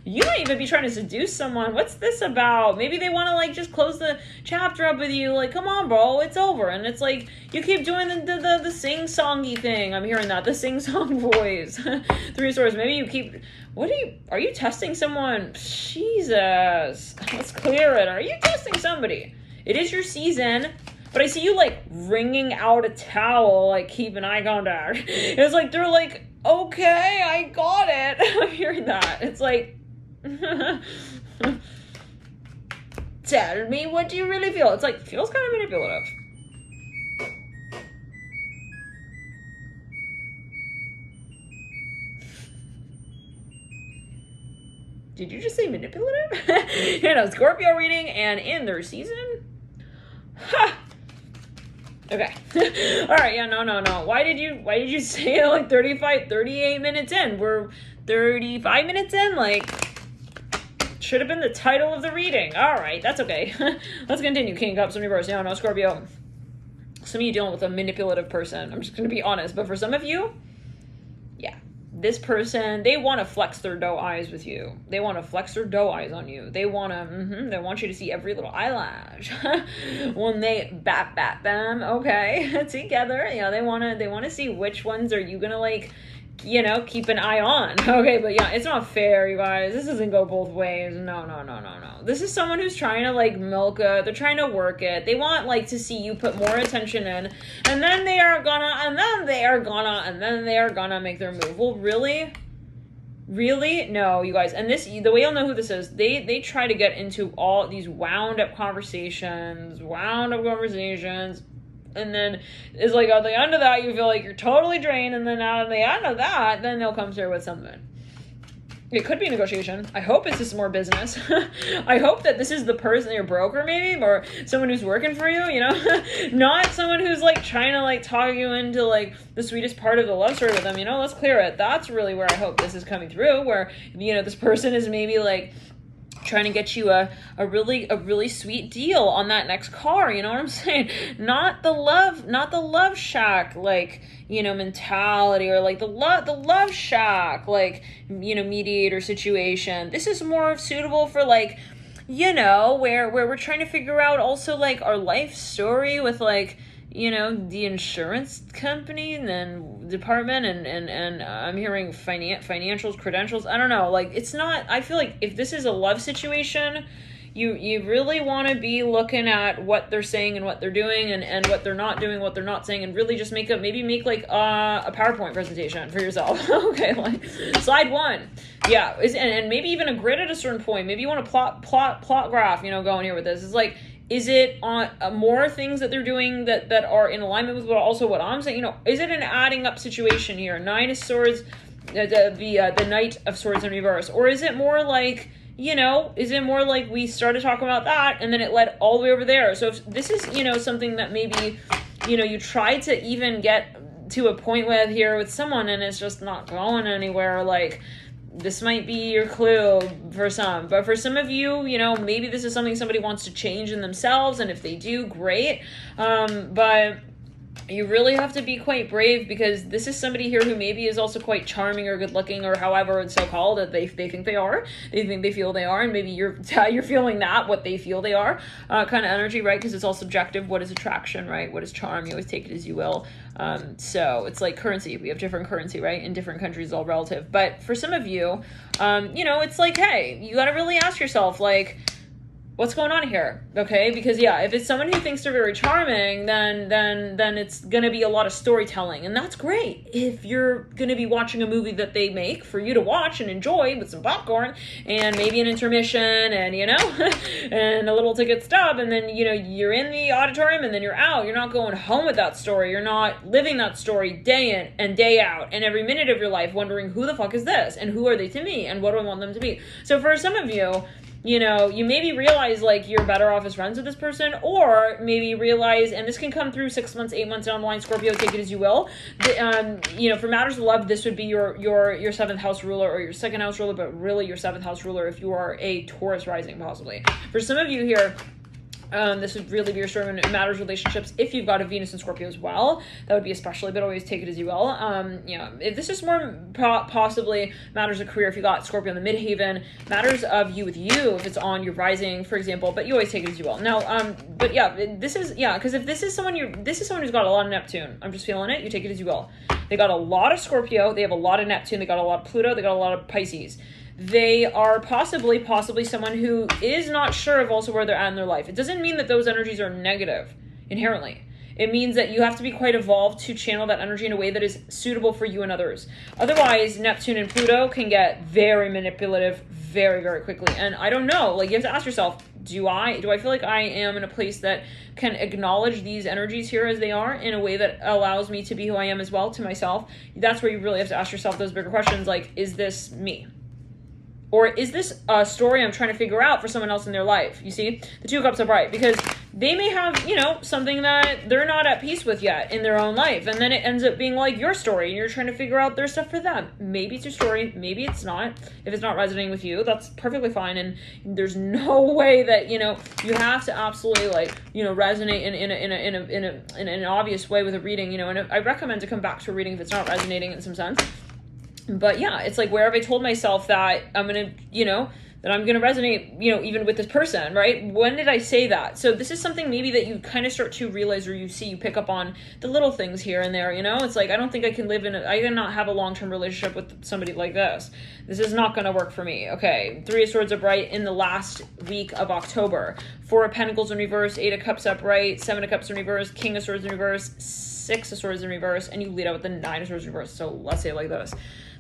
You might even be trying to seduce someone. What's this about? Maybe they want to like just close the chapter up with you. Like, come on, bro, it's over. And it's like you keep doing the sing-songy thing. I'm hearing that, the sing-song voice. 3 of Swords. Maybe you keep. Are you testing someone? Jesus. Let's clear it. Are you testing somebody? It is your season. But I see you like wringing out a towel, like keeping eye contact. It's like they're like, okay, I got it. I'm hearing that. It's like, tell me what do you really feel. It's like, feels kind of manipulative. Did you just say manipulative? Scorpio reading and in their season? Ha! Okay. All right. Yeah. No. Why did you say it like 38 minutes in? We're 35 minutes in. Like, should have been the title of the reading. All right. That's okay. Let's continue. King of Cups, reverse. No, Scorpio. Some of you dealing with a manipulative person. I'm just going to be honest. But for some of you, yeah. This person, they want to flex their doe eyes with you. They want to flex their doe eyes on you. They want to, they want you to see every little eyelash. When they bat them, okay, together, they want to see which ones are you going to like, keep an eye on. Okay, but yeah, it's not fair, you guys. This doesn't go both ways. No. This is someone who's trying to like milk it. They're trying to work it. They want like to see you put more attention in, and then they are gonna make their move. Well, really? No, you guys. And the way you'll know who this is, they try to get into all these wound up conversations, and then it's like at the end of that, you feel like you're totally drained, and then at the end of that, then they'll come through with something. It could be negotiation. I hope this is more business. I hope that this is the person, your broker maybe, or someone who's working for you, you know? Not someone who's like trying to like talk you into like the sweetest part of the love story with them, you know? Let's clear it. That's really where I hope this is coming through, where, you know, this person is maybe like trying to get you a really sweet deal on that next car, you know what I'm saying? Not the love shack, like, you know, mentality, or like the love shack, like, you know, mediator situation. This is more suitable for like, you know, where we're trying to figure out also like our life story with like, you know, the insurance company and then department and I'm hearing financials, credentials. I don't know. Like, it's not, I feel like if this is a love situation, you really want to be looking at what they're saying and what they're doing and what they're not doing, what they're not saying, and really just make like a PowerPoint presentation for yourself. Okay, like slide 1. Yeah, and maybe even a grid at a certain point. Maybe you want to plot graph, you know, going here with this. It's like, is it on more things that they're doing that are in alignment with also what I'm saying? You know, is it an adding up situation here? 9 of Swords, the Knight of Swords in reverse, or is it more like, you know, is it more like we started talking about that and then it led all the way over there? So if this is, you know, something that maybe, you know, you tried to even get to a point with here with someone and it's just not going anywhere, like, this might be your clue for some, but for some of you, you know, maybe this is something somebody wants to change in themselves, and if they do, great. But you really have to be quite brave, because this is somebody here who maybe is also quite charming or good looking, or however it's so called that they think they are, they feel they are, and maybe you're feeling that what they feel they are, kind of energy, right? Because it's all subjective. What is attraction, right? What is charm? You always take it as you will. So it's like currency. We have different currency, right? In different countries, it's all relative. But for some of you, you know, it's like, hey, you got to really ask yourself, like, what's going on here? Okay, because yeah, if it's someone who thinks they're very charming, then it's gonna be a lot of storytelling, and that's great. If you're gonna be watching a movie that they make for you to watch and enjoy with some popcorn and maybe an intermission and, you know, and a little ticket stub, and then, you know, you're in the auditorium and then you're out. You're not going home with that story. You're not living that story day in and day out and every minute of your life wondering, who the fuck is this and who are they to me and what do I want them to be? So for some of you, you know, you maybe realize like you're better off as friends with this person, or maybe realize, and this can come through 6 months, 8 months down the line, Scorpio, take it as you will. You know, for matters of love, this would be your 7th house ruler or your 2nd house ruler, but really your 7th house ruler if you are a Taurus rising, possibly. For some of you here, this would really be your story when it matters relationships. If you've got a Venus and Scorpio as well, that would be especially, but always take it as you will. You know, if this is more possibly matters of career, if you got Scorpio in the midhaven, matters of you with you, if it's on your rising, for example, but you always take it as you will. Now, but yeah, because if this is someone who's got a lot of Neptune, I'm just feeling it, you take it as you will. They got a lot of Scorpio, they have a lot of Neptune, they got a lot of Pluto, they got a lot of Pisces. They are possibly someone who is not sure of also where they're at in their life. It doesn't mean that those energies are negative inherently. It means that you have to be quite evolved to channel that energy in a way that is suitable for you and others. Otherwise, Neptune and Pluto can get very manipulative very, very quickly. And I don't know, like, you have to ask yourself, do I feel like I am in a place that can acknowledge these energies here as they are in a way that allows me to be who I am as well, to myself? That's where you really have to ask yourself those bigger questions, like, is this me? Or is this a story I'm trying to figure out for someone else in their life? You see, the 2 of Cups upright, because they may have, you know, something that they're not at peace with yet in their own life. And then it ends up being like your story and you're trying to figure out their stuff for them. Maybe it's your story, maybe it's not. If it's not resonating with you, that's perfectly fine. And there's no way that, you know, you have to absolutely, like, you know, resonate in an obvious way with a reading, you know, and I recommend to come back to a reading if it's not resonating in some sense. But yeah, it's like, where have I told myself that I'm going to, you know, that I'm going to resonate, you know, even with this person, right? When did I say that? So this is something maybe that you kind of start to realize, or you pick up on the little things here and there, you know? It's like, I don't think I can I cannot have a long-term relationship with somebody like this. This is not going to work for me. Okay, 3 of Swords upright in the last week of October. 4 of Pentacles in reverse, 8 of Cups upright, 7 of Cups in reverse, King of Swords in reverse, 6 of Swords in reverse, and you lead out with the 9 of Swords in reverse. So let's say it like this.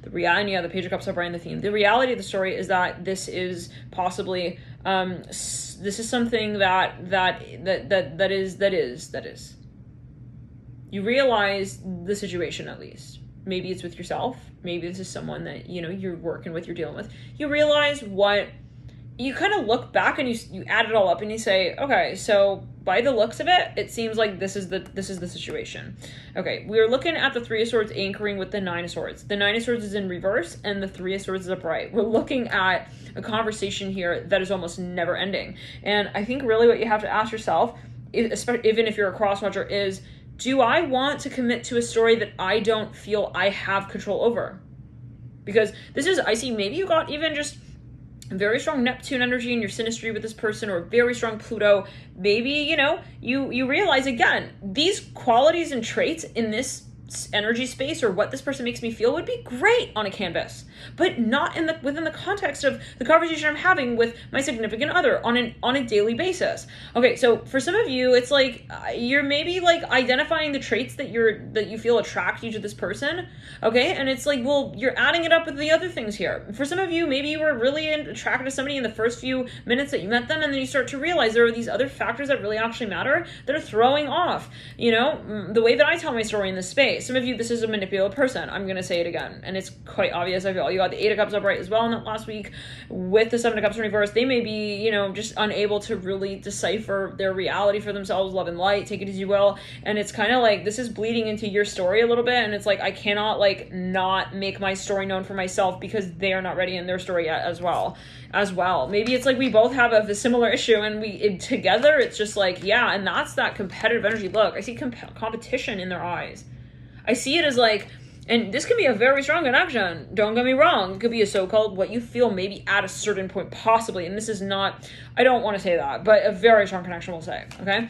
The reality, the Page of Cups upright in the theme. The reality of the story is that this is possibly, this is something that is. You realize the situation, at least. maybe it's with yourself, maybe this is someone that, you know, you're working with, you're dealing with, you realize what, you kind of look back and you add it all up and you say, okay, so by the looks of it, it seems like this is the situation. Okay, we're looking at the Three of Swords anchoring with the Nine of Swords. The Nine of Swords is in reverse and the Three of Swords is upright. We're looking at a conversation here that is almost never ending. And I think really what you have to ask yourself, especially even if you're a cross-watcher, is, do I want to commit to a story that I don't feel I have control over? Because this is, I see maybe you got even just very strong Neptune energy in your synastry with this person, or very strong Pluto. Maybe, you know, you realize, again, these qualities and traits in this energy space, or what this person makes me feel, would be great on a canvas, but not within the context of the conversation I'm having with my significant other on a daily basis. Okay, so for some of you, it's like you're maybe like identifying the traits that you feel attract you to this person. Okay, and it's like, well, you're adding it up with the other things here. For some of you, maybe you were really attracted to somebody in the first few minutes that you met them, and then you start to realize there are these other factors that really actually matter that are throwing off, you know, the way that I tell my story in this space. Some of you, this is a manipulative person. I'm going to say it again, and it's quite obvious. I feel you got the Eight of Cups upright as well in that last week with the Seven of Cups in reverse. They may be, you know, just unable to really decipher their reality for themselves, love and light, take it as you will. And it's kind of like, this is bleeding into your story a little bit, and it's like, I cannot like not make my story known for myself because they are not ready in their story yet as well. Maybe it's like we both have a similar issue, and together it's just like, yeah, and that's that competitive energy. Look, I see competition in their eyes. I see it as like, and this could be a very strong connection. Don't get me wrong. It could be a so-called what you feel maybe at a certain point, possibly. And this is not, I don't want to say that, but a very strong connection, we'll say. Okay?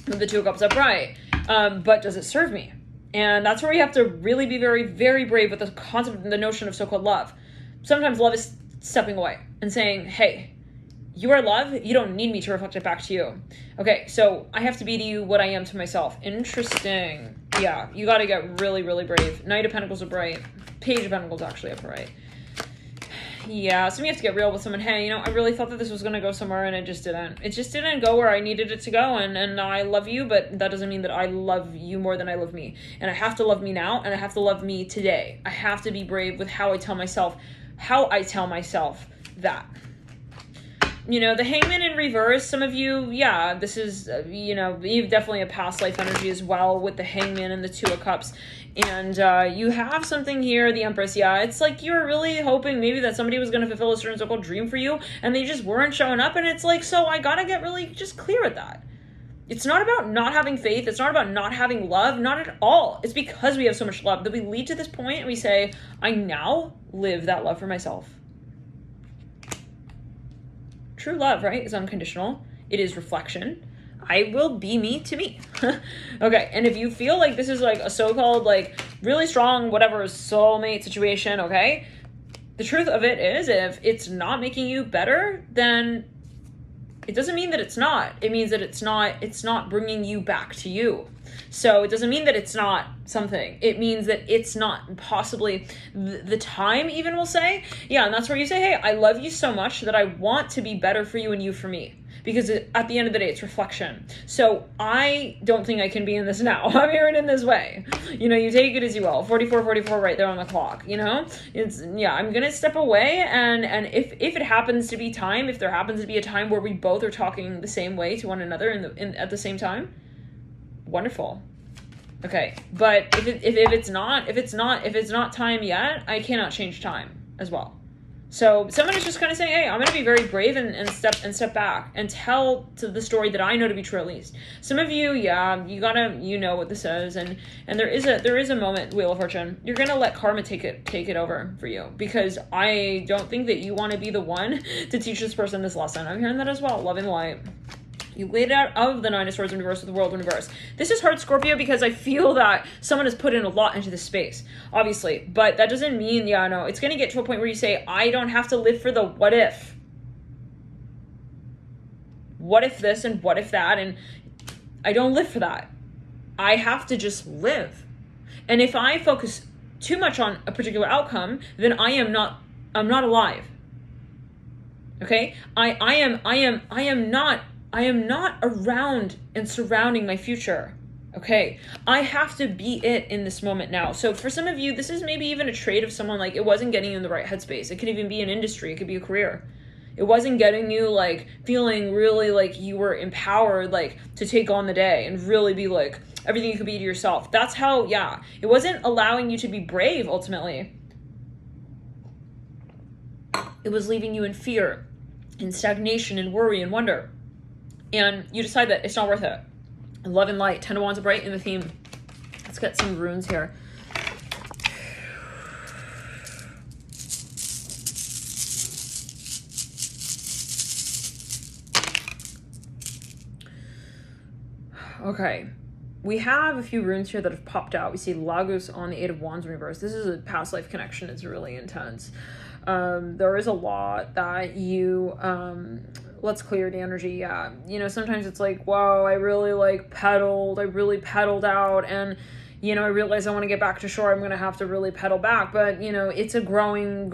With the Two of Cups upright. But does it serve me? And that's where we have to really be very, very brave with the concept, the notion of so-called love. Sometimes love is stepping away and saying, hey, you are love. You don't need me to reflect it back to you. Okay, so I have to be to you what I am to myself. Interesting. Yeah, you got to get really, really brave. Knight of Pentacles upright. Page of Pentacles actually upright. Yeah, so you have to get real with someone. Hey, you know, I really thought that this was going to go somewhere, and it just didn't. It just didn't go where I needed it to go, and I love you, but that doesn't mean that I love you more than I love me. And I have to love me now, and I have to love me today. I have to be brave with how I tell myself that. You know, the Hangman in reverse, some of you, yeah, this is, you know, you've definitely a past life energy as well with the Hangman and the Two of Cups. And you have something here, the Empress, yeah. It's like you're really hoping maybe that somebody was going to fulfill a certain so-called dream for you, and they just weren't showing up. And it's like, so I got to get really just clear with that. It's not about not having faith. It's not about not having love. Not at all. It's because we have so much love that we lead to this point and we say, I now live that love for myself. True love, right, is unconditional. It is reflection. I will be me to me. Okay, and if you feel like this is like a so-called like really strong whatever soulmate situation, okay, the truth of it is, if it's not making you better, then it doesn't mean that it's not. It means that it's not bringing you back to you. So it doesn't mean that it's not something. It means that it's not possibly the time, even, we'll say. Yeah, and that's where you say, hey, I love you so much that I want to be better for you and you for me. Because at the end of the day, it's reflection. So I don't think I can be in this now. I'm hearing it in this way. You know, you take it as you will. 44 right there on the clock, you know? It's, yeah, I'm going to step away. And if it happens to be time, if there happens to be a time where we both are talking the same way to one another at the same time, wonderful. Okay, but if it's not time yet, I cannot change time as well. So someone is just kind of saying, hey, I'm going to be very brave and step back and tell to the story that I know to be true, at least. Some of you, yeah, you know what this is, and there is a moment, Wheel of Fortune, you're going to let karma take it over for you, because I don't think that you want to be the one to teach this person this lesson. I'm hearing that as well. Love and light. You laid out of the Nine of Swords in reverse with the World in reverse. This is hard, Scorpio, because I feel that someone has put in a lot into this space, obviously. But that doesn't mean, yeah, no, it's going to get to a point where you say, I don't have to live for the what if. What if this and what if that? And I don't live for that. I have to just live. And if I focus too much on a particular outcome, then I'm not alive. Okay? I am not around and surrounding my future. Okay, I have to be it in this moment now. So for some of you, this is maybe even a trait of someone like it wasn't getting you in the right headspace. It could even be an industry. It could be a career. It wasn't getting you like feeling really like you were empowered like to take on the day and really be like everything you could be to yourself. That's how, yeah, it wasn't allowing you to be brave ultimately. It was leaving you in fear, in stagnation, and worry and wonder. And you decide that it's not worth it. Love and light, 10 of Wands bright in the theme. Let's get some runes here. Okay, we have a few runes here that have popped out. We see Lagos on the 8 of Wands in reverse. This is a past life connection. It's really intense. There is a lot that you, let's clear the energy. Yeah. You know, sometimes it's like, wow, I really pedaled out, and, you know, I realize I want to get back to shore. I'm going to have to really pedal back, but you know, it's a growing. You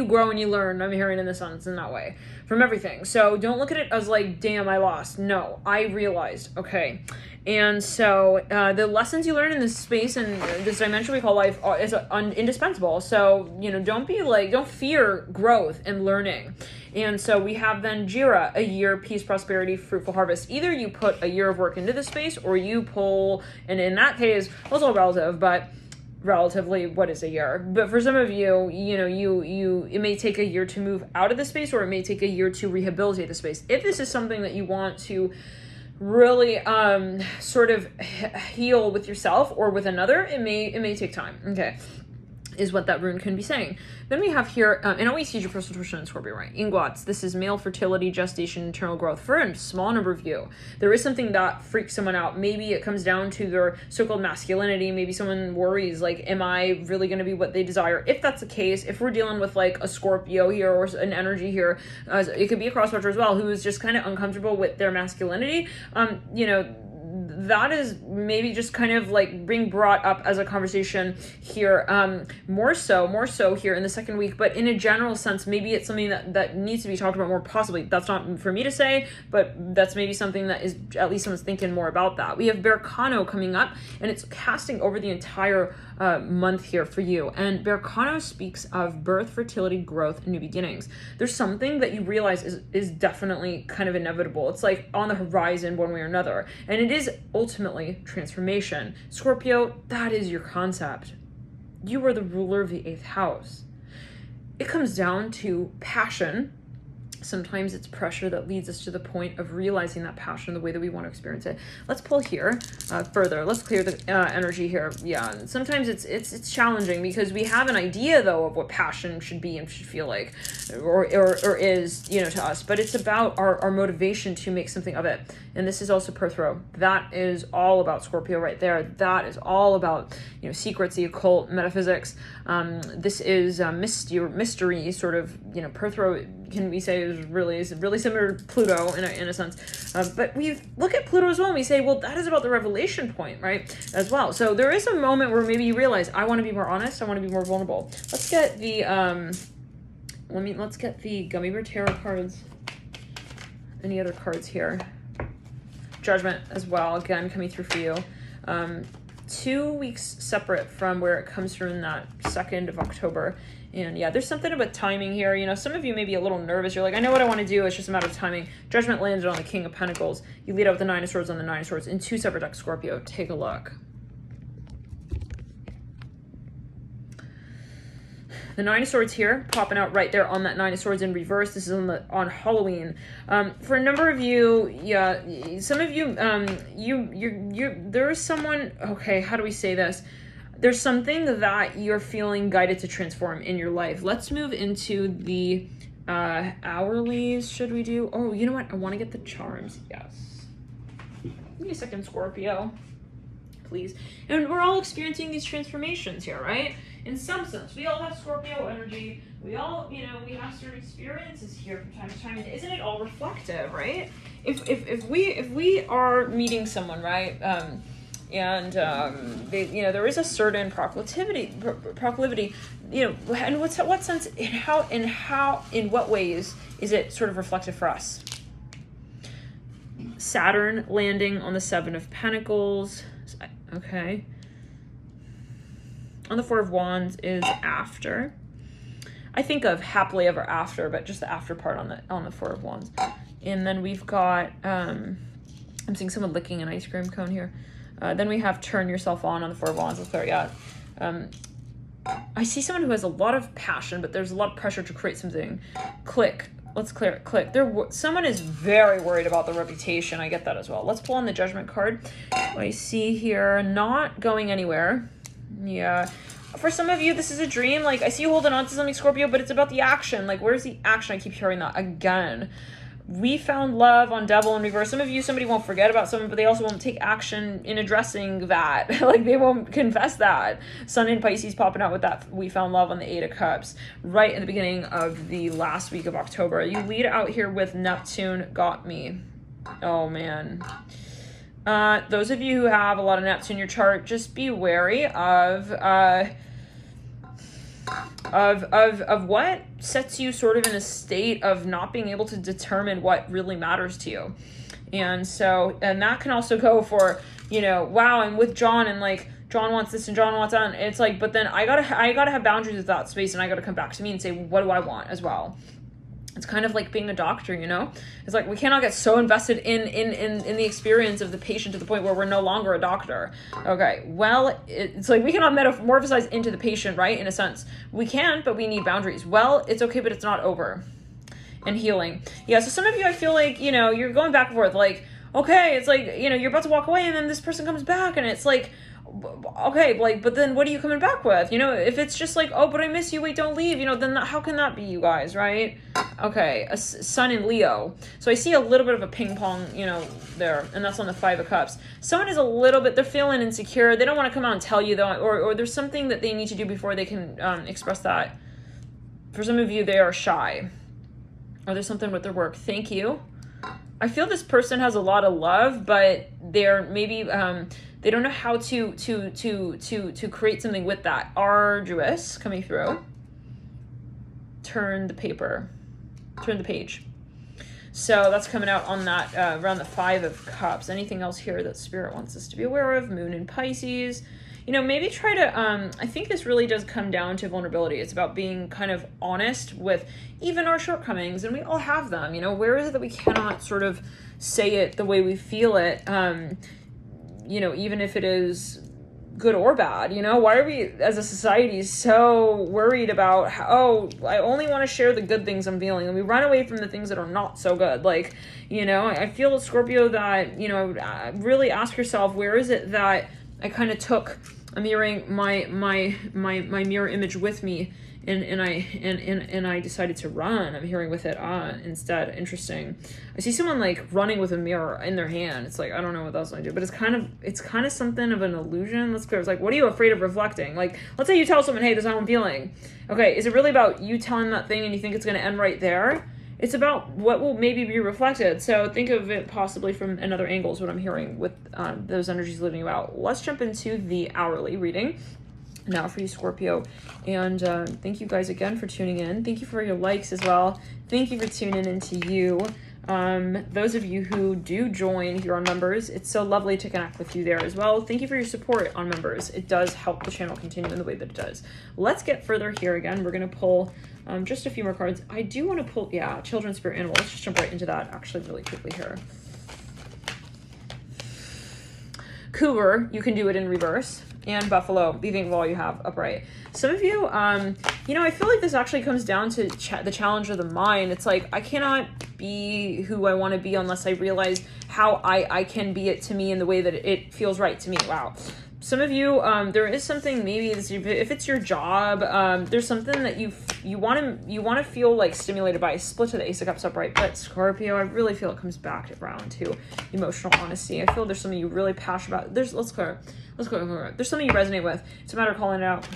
grow and you learn. I'm hearing in the sense in that way from everything. So don't look at it as like, damn, I lost. No, I realized. Okay. And so the lessons you learn in this space and this dimension we call life is indispensable. So, you know, don't fear growth and learning. And so we have then Jira, a year, peace, prosperity, fruitful harvest. Either you put a year of work into the space or you pull, and in that case, well, it's all relative, but relatively, what is a year? But for some of you, you know, it may take a year to move out of the space, or it may take a year to rehabilitate the space. If this is something that you want to really sort of heal with yourself or with another, it may take time. Okay, is what that rune can be saying. Then we have here, and always use your personal intuition in Scorpio, right? Ingots, this is male fertility, gestation, internal growth. For a small number of you, there is something that freaks someone out. Maybe it comes down to their so-called masculinity. Maybe someone worries, like, am I really going to be what they desire? If that's the case, if we're dealing with like a Scorpio here or an energy here, it could be a crosswatcher as well, who is just kind of uncomfortable with their masculinity. You know, that is maybe just kind of like being brought up as a conversation here, more so here in the second week, but in a general sense, maybe it's something that needs to be talked about more, possibly. That's not for me to say, but that's maybe something that is, at least someone's thinking more about that. We have Berkano coming up, and it's casting over the entire month here for you. And Berkano speaks of birth, fertility, growth, and new beginnings. There's something that you realize is definitely kind of inevitable. It's like on the horizon one way or another. And it is ultimately transformation. Scorpio, that is your concept. You are the ruler of the 8th house. It comes down to passion. Sometimes it's pressure that leads us to the point of realizing that passion the way that we want to experience it. Let's pull here further. Let's clear the energy here. Yeah, sometimes it's challenging because we have an idea though of what passion should be and should feel like, or is, you know, to us. But it's about our motivation to make something of it. And this is also Perthro. That is all about Scorpio right there. That is all about, you know, secrets, the occult, metaphysics. This is mystery sort of, you know, Perthro can we say is really similar to Pluto in a sense. But we look at Pluto as well and we say, well, that is about the revelation point, right? As well. So there is a moment where maybe you realize, I want to be more honest. I want to be more vulnerable. Let's get the, let's get the Gummy Bear Tarot cards. Any other cards here? Judgment as well, again, coming through for you. 2 weeks separate from where it comes through in that 2nd of October. And yeah, there's something about timing here. You know, some of you may be a little nervous. You're like, I know what I want to do. It's just a matter of timing. Judgment landed on the King of Pentacles. You lead out with the 9 of Swords on the 9 of Swords in 2 separate decks, Scorpio. Take a look. The 9 of Swords here, popping out right there on that 9 of Swords in reverse. This is on Halloween. For a number of you, yeah, some of you, there is someone, okay, how do we say this? There's something that you're feeling guided to transform in your life. Let's move into the hourlies. Should we do? Oh, you know what? I want to get the charms. Yes. Give me a second, Scorpio. Please. And we're all experiencing these transformations here, right? In some sense, we all have Scorpio energy. We all, you know, we have certain experiences here from time to time. And isn't it all reflective, right? If we are meeting someone, right? They, you know, there is a certain proclivity, you know, and what sense, in what ways is it sort of reflective for us? Saturn landing on the Seven of Pentacles. Okay. On the Four of Wands is after. I think of happily ever after, but just the after part on the Four of Wands. And then we've got, I'm seeing someone licking an ice cream cone here. Then we have turn yourself on the Four of Wands. Let's clear it out. I see someone who has a lot of passion, but there's a lot of pressure to create something. Click. Let's clear it. Click. Someone is very worried about the reputation. I get that as well. Let's pull on the Judgment card. I see here not going anywhere. Yeah. For some of you, this is a dream. Like, I see you holding on to something, Scorpio, but it's about the action. Like, where's the action? I keep hearing that again. We found love on Devil in reverse. Some of you, somebody won't forget about someone, but they also won't take action in addressing that. Like, they won't confess that. Sun in Pisces popping out with that we found love on the Eight of Cups right in the beginning of the last week of October. You lead out here with Neptune got me. Oh, man. Those of you who have a lot of Neptune in your chart, just be wary of what sets you sort of in a state of not being able to determine what really matters to you. And that can also go for, wow, I'm with John and like John wants this and John wants that. And it's like, but then I gotta have boundaries with that space, and I gotta come back to me and say, what do I want as well? It's kind of like being a doctor, It's like we cannot get so invested in the experience of the patient to the point where we're no longer a doctor. Okay, well, it's like we cannot metamorphosize into the patient, right? In a sense. We can, but we need boundaries. Well, it's okay, but it's not over. And healing. Yeah, so some of you, I feel like, you're going back and forth. Like, okay, it's like, you're about to walk away and then this person comes back and it's like, okay, like, but then what are you coming back with? If it's just like, oh, but I miss you, wait, don't leave, then how can that be, you guys, right? Okay, a Sun in Leo. So I see a little bit of a ping pong, there, and that's on the Five of Cups. Someone is a little bit, they're feeling insecure. They don't want to come out and tell you, though, or there's something that they need to do before they can express that. For some of you, they are shy. Or there's something with their work. Thank you. I feel this person has a lot of love, but they're maybe... they don't know how to create something with that. Arduous coming through. Turn the page. So that's coming out on that around the Five of Cups. Anything else here that Spirit wants us to be aware of? Moon in Pisces. Maybe try to, I think this really does come down to vulnerability. It's about being kind of honest with even our shortcomings, and we all have them. Where is it that we cannot sort of say it the way we feel it? Even if it is good or bad, why are we as a society so worried about how, I only want to share the good things I'm feeling, and we run away from the things that are not so good. Like, I feel, Scorpio, that, really ask yourself, where is it that I kind of took, I'm hearing my mirror image with me, and I decided to run. I'm hearing with it instead. Interesting. I see someone like running with a mirror in their hand. It's like, I don't know what else I do, but it's kind of something of an illusion. Let's clear. It's like, what are you afraid of reflecting? Like, let's say you tell someone, hey, this is how I'm feeling. Okay, is it really about you telling that thing and you think it's going to end right there? It's about what will maybe be reflected. So think of it possibly from another angle is what I'm hearing with those energies living you out. Let's jump into the hourly reading now for you, Scorpio. And thank you guys again for tuning in. Thank you for your likes as well. Thank you for tuning into you. Those of you who do join here on Members, it's so lovely to connect with you there as well. Thank you for your support on Members. It does help the channel continue in the way that it does. Let's get further here again. We're going to pull just a few more cards. I do want to pull, Children, Spirit, Animal. Let's just jump right into that actually really quickly here. Cougar, you can do it in reverse. And Buffalo, leaving while you have upright. Some of you, I feel like this actually comes down to the challenge of the mind. It's like, I cannot be who I want to be unless I realize how I can be it to me in the way that it feels right to me. Wow. Some of you, there is something, maybe if it's your job, there's something that you want to feel like stimulated by. Split to the Ace of Cups upright, but Scorpio, I really feel it comes back around to emotional honesty. I feel there's something you really passionate about. Let's go. There's something you resonate with. It's a matter of calling it out.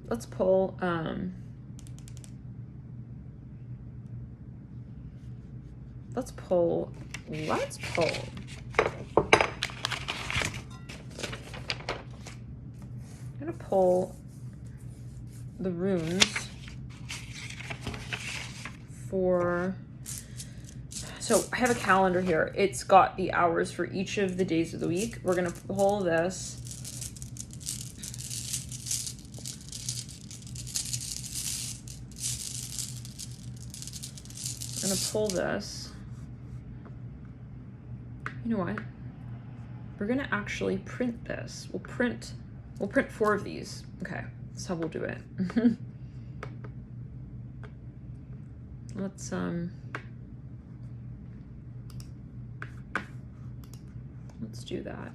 Let's pull. Let's pull. I'm gonna pull the runes for... So I have a calendar here. It's got the hours for each of the days of the week. We're going to pull this. I'm going to pull this. You know what? We're going to actually print this. We'll print 4 of these. Okay, that's how we'll do it. Let's do that.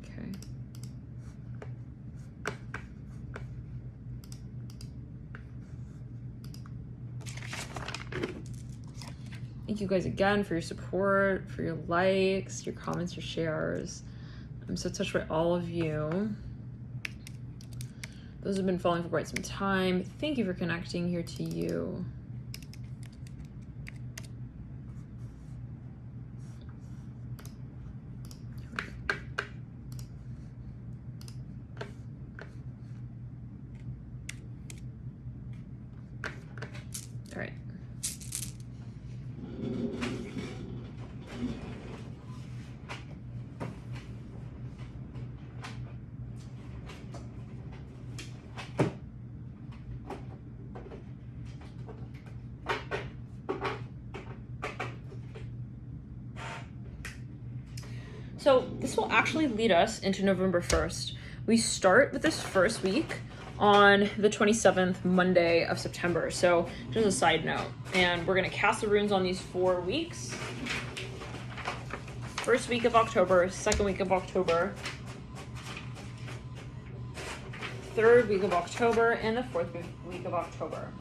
Okay. Thank you guys again for your support, for your likes, your comments, your shares. I'm so touched by all of you. Those who have been following for quite some time, thank you for connecting here to you. All right. So this will actually lead us into November 1st. We start with this first week on the 27th Monday of September. So just a side note, and we're going to cast the runes on these 4 weeks. First week of October, second week of October, third week of October, and the 4th week of October.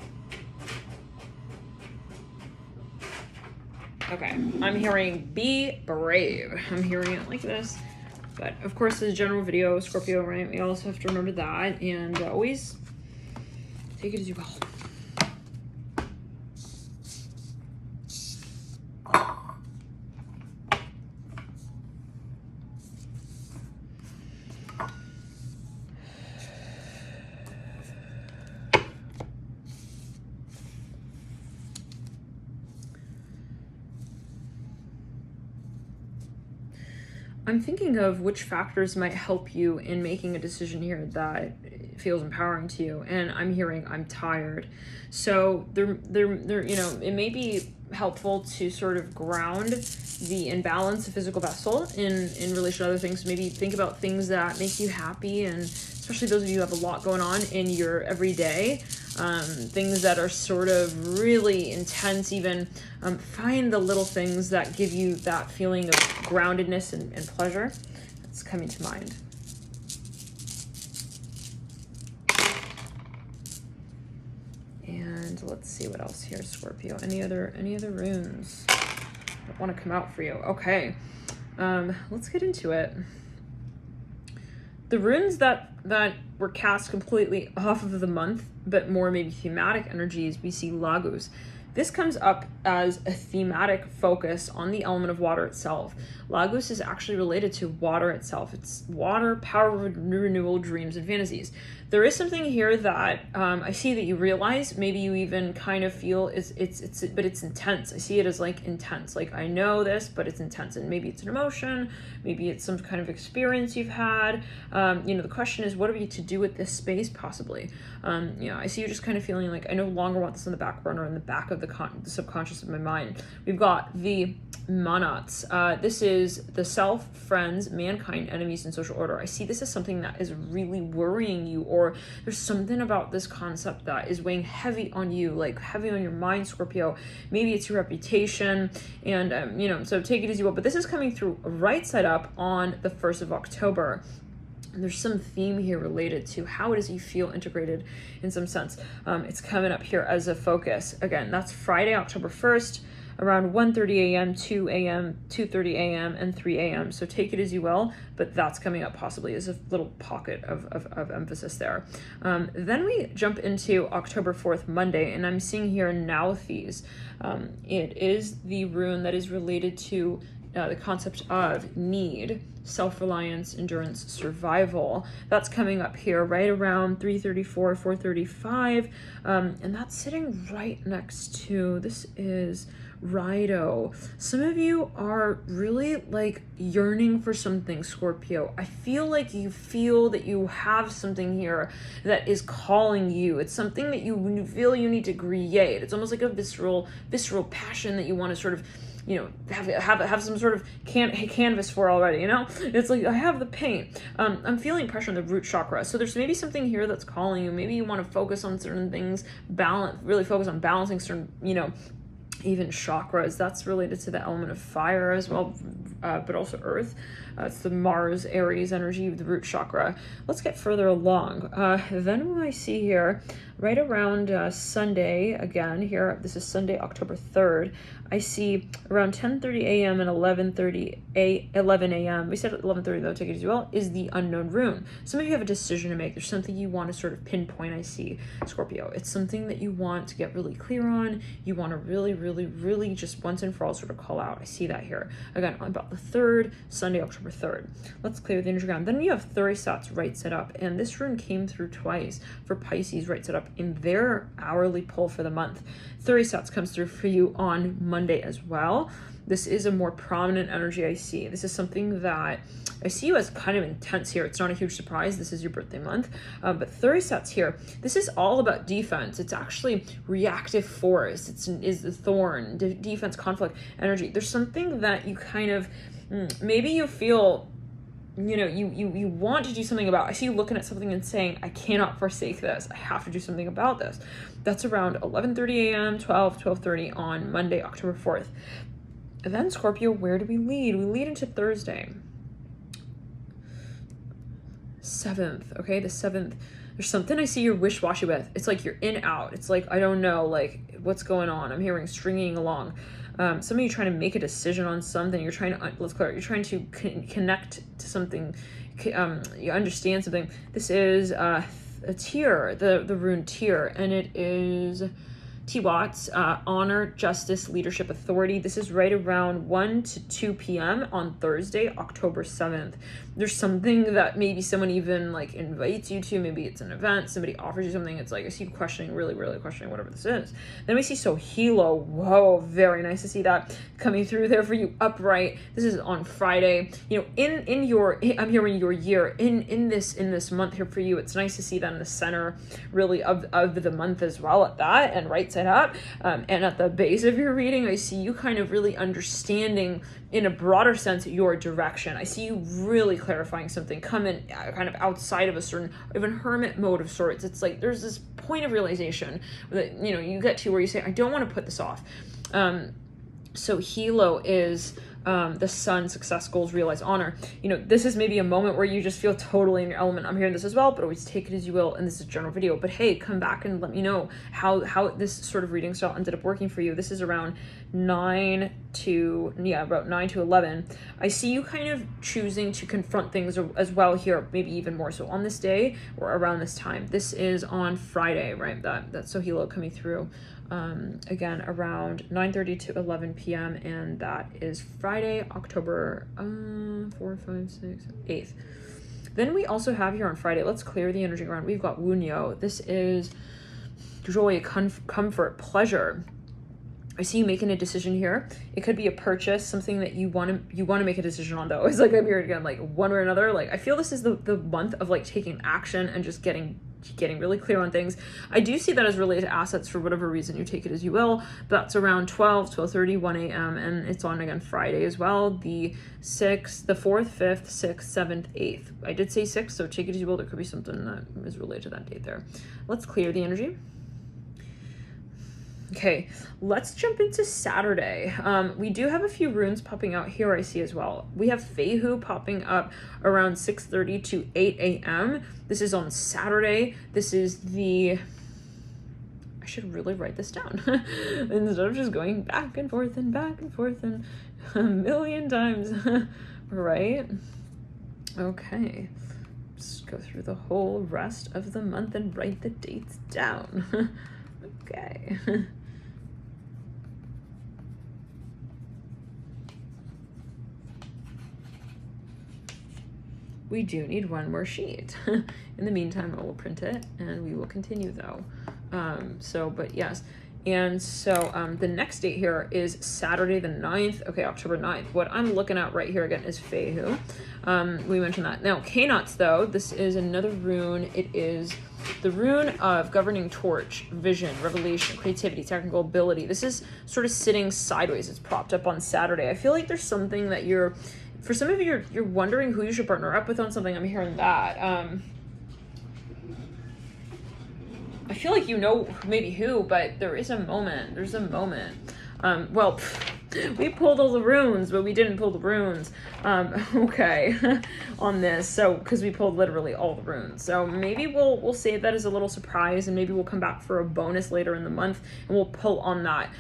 Okay, I'm hearing be brave. I'm hearing it like this. But of course, this is a general video, Scorpio, right? We also have to remember that, and always take it as you will. I'm thinking of which factors might help you in making a decision here that feels empowering to you. And I'm hearing I'm tired. So there, you know, it may be helpful to sort of ground the imbalance of physical vessel in relation to other things. Maybe think about things that make you happy, and especially those of you who have a lot going on in your everyday, things that are sort of really intense. Even find the little things that give you that feeling of groundedness and pleasure. That's coming to mind. And let's see what else here, Scorpio. Any other runes that want to come out for you? Okay, let's get into it. The runes that were cast completely off of the month, but more maybe thematic energies, we see Lagos. This comes up as a thematic focus on the element of water itself. Lagos is actually related to water itself. It's water, power, renewal, dreams, and fantasies. There is something here that I see that you realize, maybe you even kind of feel but it's intense. I see it as like intense. Like, I know this, but it's intense. And maybe it's an emotion, maybe it's some kind of experience you've had. You know, the question is, what are we to do with this space possibly? You know, I see you just kind of feeling like, I no longer want this on the back burner, in the back of the subconscious of my mind. We've got the Monats. This is the self, friends, mankind, enemies, and social order. I see this as something that is really worrying you, or there's something about this concept that is weighing heavy on you, like heavy on your mind, Scorpio. Maybe it's your reputation, and you know, so take it as you will. But this is coming through right side up on the 1st of October. And there's some theme here related to how it is you feel integrated in some sense. It's coming up here as a focus. Again, that's Friday, October 1st, around 1:30 a.m., 2 a.m., 2:30 a.m., and 3 a.m. So take it as you will, but that's coming up possibly as a little pocket of emphasis there. Then we jump into October 4th, Monday, and I'm seeing here Nauthies. It is the rune that is related to the concept of need, self-reliance, endurance, survival. That's coming up here right around 334, 435, and that's sitting right next to, this is Rido. Some of you are really like yearning for something, Scorpio. I feel like you feel that you have something here that is calling you. It's something that you feel you need to create. It's almost like a visceral passion that you want to sort of, you know, have some sort of canvas for already, you know? It's like, I have the paint. I'm feeling pressure on the root chakra. So there's maybe something here that's calling you. Maybe you want to focus on certain things, really focus on balancing certain, you know, even chakras. That's related to the element of fire as well, but also earth. It's the Mars, Aries energy of the root chakra. Let's get further along. Then what I see here, right around Sunday, again here, this is Sunday, October 3rd, I see around 10:30 a.m. and 11 a.m. We said 11:30 though, take it as well, is the unknown rune. Some of you have a decision to make. There's something you want to sort of pinpoint, I see, Scorpio. It's something that you want to get really clear on. You want to really just once and for all sort of call out. I see that here. Again, on about the 3rd, Sunday, October 3rd. Let's clear the energy ground. Then you have Thurisat's right set up, and this rune came through twice for Pisces right set up in their hourly pull for the month. Thurisat's comes through for you on Monday as well. This is a more prominent energy I see. This is something that I see you as kind of intense here. It's not a huge surprise. This is your birthday month. But Thurisat's here. This is all about defense. It's actually reactive force. Is the thorn, defense, conflict, energy. There's something that you kind of, maybe you feel, you know, you want to do something about. I see you looking at something and saying, I cannot forsake this. I have to do something about this. That's around 11:30 a.m., 12:30 on Monday, October 4th. And then Scorpio, where do we lead? We lead into Thursday. 7th, okay, the 7th. There's something I see you're wish-washy with. It's like you're in, out. It's like, I don't know, like, what's going on? I'm hearing stringing along. Some of you trying to make a decision on something. You're trying to, let's clear it. You're trying to connect to something. You understand something. This is a tier, the rune tier, and it is T-Watts, honor, justice, leadership, authority. This is right around 1 to 2 p.m. on Thursday, October 7th. There's something that maybe someone even like invites you to. Maybe it's an event. Somebody offers you something. It's like, I see you questioning, really questioning whatever this is. Then we see Sohilo. Whoa, very nice to see that coming through there for you. Upright. This is on Friday. You know, in your, I'm hearing your year, in this month here for you. It's nice to see that in the center, really, of the month as well at that, and right side up. And at the base of your reading, I see you kind of really understanding in a broader sense your direction. I see you really clarifying something, coming kind of outside of a certain, even hermit mode of sorts. It's like there's this point of realization that, you know, you get to where you say, I don't want to put this off. So Hilo is the sun, success, goals, realize, honor. You know, this is maybe a moment where you just feel totally in your element. I'm hearing this as well, but always take it as you will. And this is a general video, but hey, come back and let me know how this sort of reading style ended up working for you. This is around 9 to 11. I see you kind of choosing to confront things as well here, maybe even more so on this day or around this time. This is on Friday, right? That's Sohilo coming through. Again, around 9:30 to 11 p.m. and that is Friday, October 8th. Then we also have here on Friday, let's clear the energy ground. We've got Wunyo. This is joy, comfort, pleasure. I see you making a decision here. It could be a purchase, something that you want to make a decision on though. It's like I'm here again, like one or another. Like I feel this is the month of like taking action and just getting really clear on things. I do see that as related to assets for whatever reason. You take it as you will. That's around 12:30, 1 a.m. and it's on again Friday as well. The 6th, the 4th, 5th, 6th, 7th, 8th. I did say 6th, so take it as you will. There could be something that is related to that date there. Let's clear the energy. Okay, let's jump into Saturday. We do have a few runes popping out here I see as well. We have Fehu popping up around 6:30 to 8 a.m. This is on Saturday. This is the... I should really write this down instead of just going back and forth and a million times, right? Okay, just go through the whole rest of the month and write the dates down. Okay. we do need one more sheet. In the meantime, I will print it and we will continue though. But yes. And so the next date here is Saturday the 9th. Okay, October 9th. What I'm looking at right here again is Fehu. We mentioned that. Now, Knots though, this is another rune. It is the rune of governing torch, vision, revelation, creativity, technical ability. This is sort of sitting sideways. It's propped up on Saturday. I feel like there's something that for some of you, you're wondering who you should partner up with on something. I'm hearing that. I feel like you know maybe who, but there's a moment. We pulled all the runes, but we didn't pull the runes. Okay, on this. So, because we pulled literally all the runes. So maybe we'll save that as a little surprise, and maybe we'll come back for a bonus later in the month, and we'll pull on that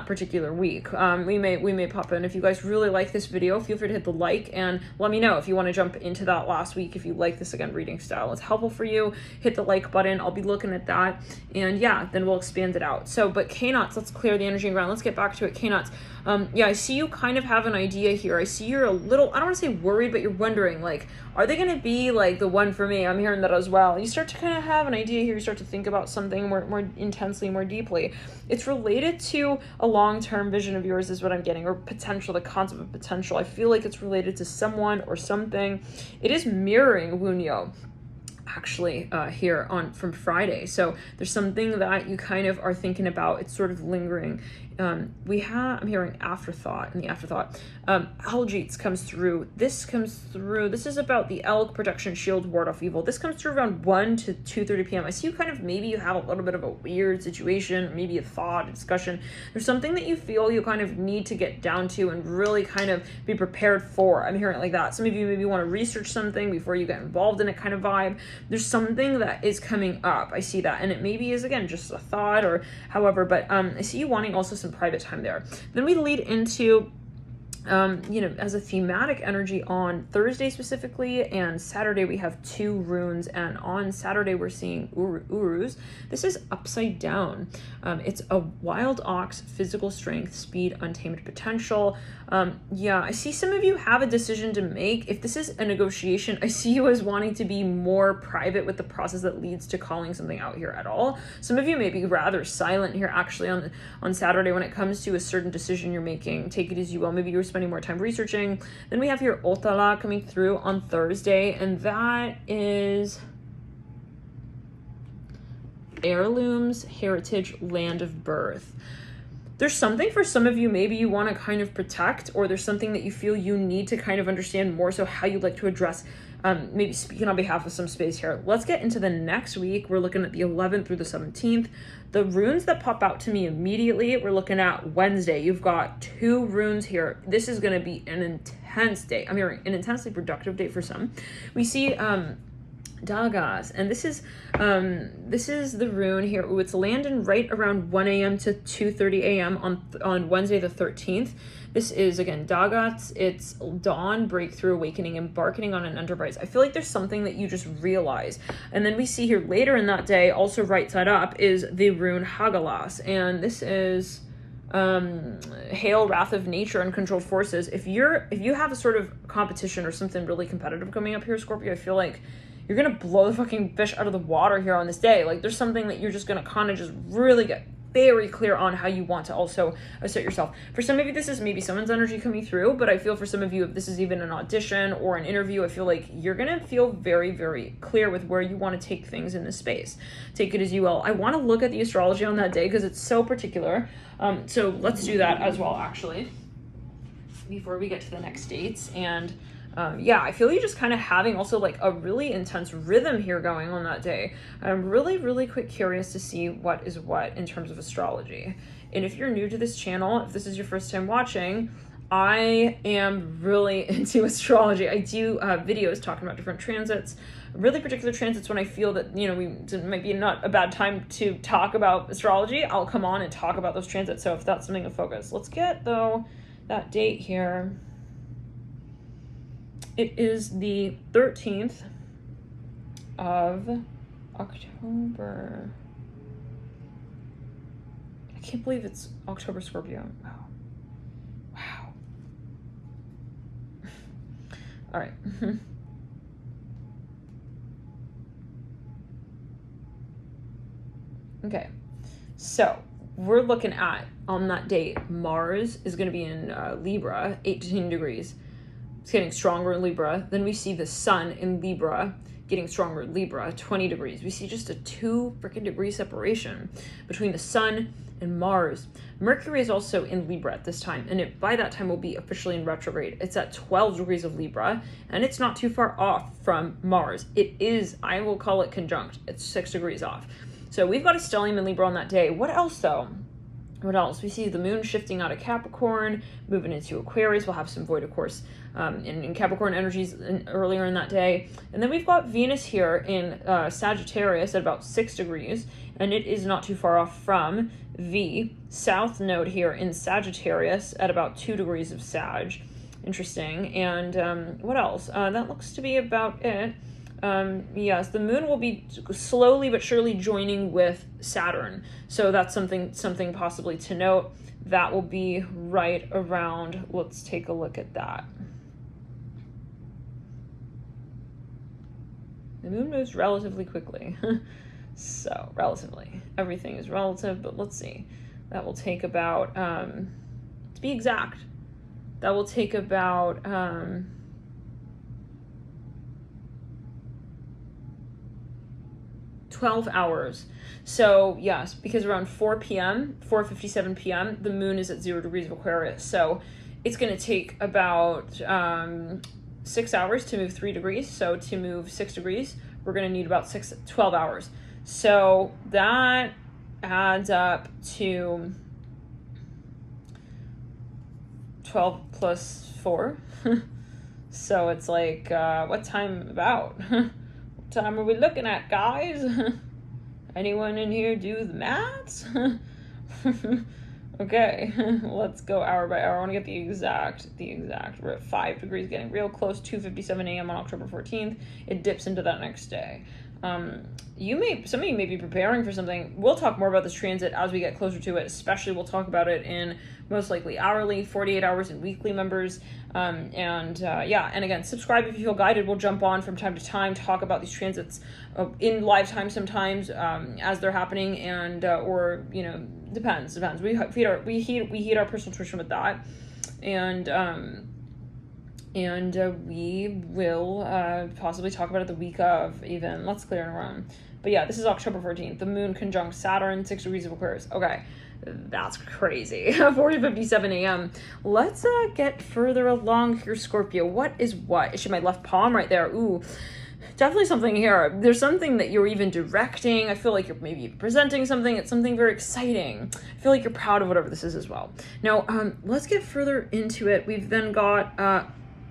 particular week. We may pop in. If you guys really like this video, feel free to hit the like and let me know if you want to jump into that last week. If you like this reading style, it's helpful for you. Hit the like button. I'll be looking at that, and yeah, then we'll expand it out. So, but Knots, let's clear the energy and ground. Let's get back to it. Knots. Yeah, I see you kind of have an idea here. I see you're a little, I don't want to say worried, but you're wondering, like, are they going to be, like, the one for me? I'm hearing that as well. You start to kind of have an idea here. You start to think about something more intensely, more deeply. It's related to a long-term vision of yours is what I'm getting, or potential, the concept of potential. I feel like it's related to someone or something. It is mirroring Wunyo. Actually here from Friday, so there's something that you kind of are thinking about. It's sort of lingering. I'm hearing afterthought, and the afterthought Algites comes through. This is about the elk protection shield, ward off evil. This comes through around 1 to 2:30 p.m. I see you kind of, maybe you have a little bit of a weird situation, maybe a thought, a discussion. There's something that you feel you kind of need to get down to and really kind of be prepared for. I'm hearing it like that. Some of you maybe want to research something before you get involved in it, kind of vibe. There's something that is coming up. I see that, and it maybe is, again, just a thought or however, but I see you wanting also some private time there. Then we lead into as a thematic energy on Thursday specifically, and Saturday we have 2 runes, and on Saturday we're seeing Urus. This is upside down. It's a wild ox, physical strength, speed, untamed potential. I see some of you have a decision to make. If this is a negotiation, I see you as wanting to be more private with the process that leads to calling something out here at all. Some of you may be rather silent here actually on Saturday when it comes to a certain decision you're making. Take it as you will. Maybe you're spending more time researching. Then we have your Otala coming through on Thursday, and that is heirlooms, heritage, land of birth. There's something for some of you maybe you want to kind of protect, or there's something that you feel you need to kind of understand more so how you'd like to address, maybe speaking on behalf of some space here. Let's get into the next week. We're looking at the 11th through the 17th. The runes that pop out to me immediately, we're looking at Wednesday. You've got 2 runes here. This is going to be an intense day. I'm hearing an intensely productive day for some. We see Dagas, and this is the rune here. Ooh, it's landing right around 1 a.m. to 2:30 a.m. on Wednesday the 13th. This is, again, Dagas. It's dawn, breakthrough, awakening, embarking on an enterprise. I feel like there's something that you just realize. And then we see here later in that day, also right side up, is the rune Hagalas, and this is hail, wrath of nature, uncontrolled forces. If you have a sort of competition or something really competitive coming up here, Scorpio, I feel like you're gonna blow the fucking fish out of the water here on this day. Like, there's something that you're just gonna kind of just really get very clear on how you want to also assert yourself. For some of you, this is maybe someone's energy coming through, but I feel for some of you, if this is even an audition or an interview, I feel like you're gonna feel very, very clear with where you want to take things in this space. Take it as you will. I want to look at the astrology on that day because it's so particular. So let's do that as well, actually, before we get to the next dates. And I feel you just kind of having also like a really intense rhythm here going on that day. I'm really, really quick curious to see what is what in terms of astrology. And if you're new to this channel, if this is your first time watching, I am really into astrology. I do videos talking about different transits, really particular transits when I feel that, it might be not a bad time to talk about astrology. I'll come on and talk about those transits. So if that's something to focus. Let's get, though, that date here. It is the 13th of October. I can't believe it's October, Scorpio. Wow. All right. Okay, so we're looking at, on that date, Mars is going to be in Libra, 18 degrees. It's getting stronger in Libra. Then we see the sun in Libra getting stronger in Libra, 20 degrees. We see just a 2 freaking degree separation between the sun and Mars. Mercury is also in Libra at this time, and it by that time will be officially in retrograde. It's at 12 degrees of Libra, and it's not too far off from Mars. It is, I will call it conjunct. It's 6 degrees off. So we've got a stellium in Libra on that day. What else though? What else? We see the moon shifting out of Capricorn, moving into Aquarius. We'll have some void, of course, in Capricorn energies earlier in that day. And then we've got Venus here in Sagittarius at about 6 degrees, and it is not too far off from the South Node here in Sagittarius at about 2 degrees of Sag. Interesting. And what else? That looks to be about it. Yes, the moon will be slowly but surely joining with Saturn. So that's something possibly to note. That will be right around, let's take a look at that. The moon moves relatively quickly. So, relatively. Everything is relative, but let's see. That will take about, to be exact, that will take about, 12 hours. So yes, because around 4 p.m., 4:57 p.m., the moon is at 0 degrees of Aquarius. So it's going to take about 6 hours to move 3 degrees. So to move 6 degrees, we're going to need about 12 hours. So that adds up to 12 plus 4. So it's like, what time about? Time are we looking at, guys? Anyone in here do the maths? Okay, let's go hour by hour. I want to get the exact. We're at 5 degrees, getting real close. 2:57 a.m. on October 14th. It dips into that next day. Some of you may be preparing for something. We'll talk more about this transit as we get closer to it. Especially, we'll talk about it in most likely hourly, 48 hours, and weekly members. Yeah, and again, subscribe if you feel guided. We'll jump on from time to time, talk about these transits in live time sometimes as they're happening, and or depends. We heed our personal tuition with that, and we will possibly talk about it the week of even. Let's clear and run. But yeah, this is October 14th. The moon conjunct Saturn, 6 degrees of Aquarius. Okay, that's crazy. 4:57 a.m. Let's get further along here, Scorpio. What is what? It's my left palm right there. Ooh, definitely something here. There's something that you're even directing. I feel like you're maybe presenting something. It's something very exciting. I feel like you're proud of whatever this is as well. Now, let's get further into it. We've then got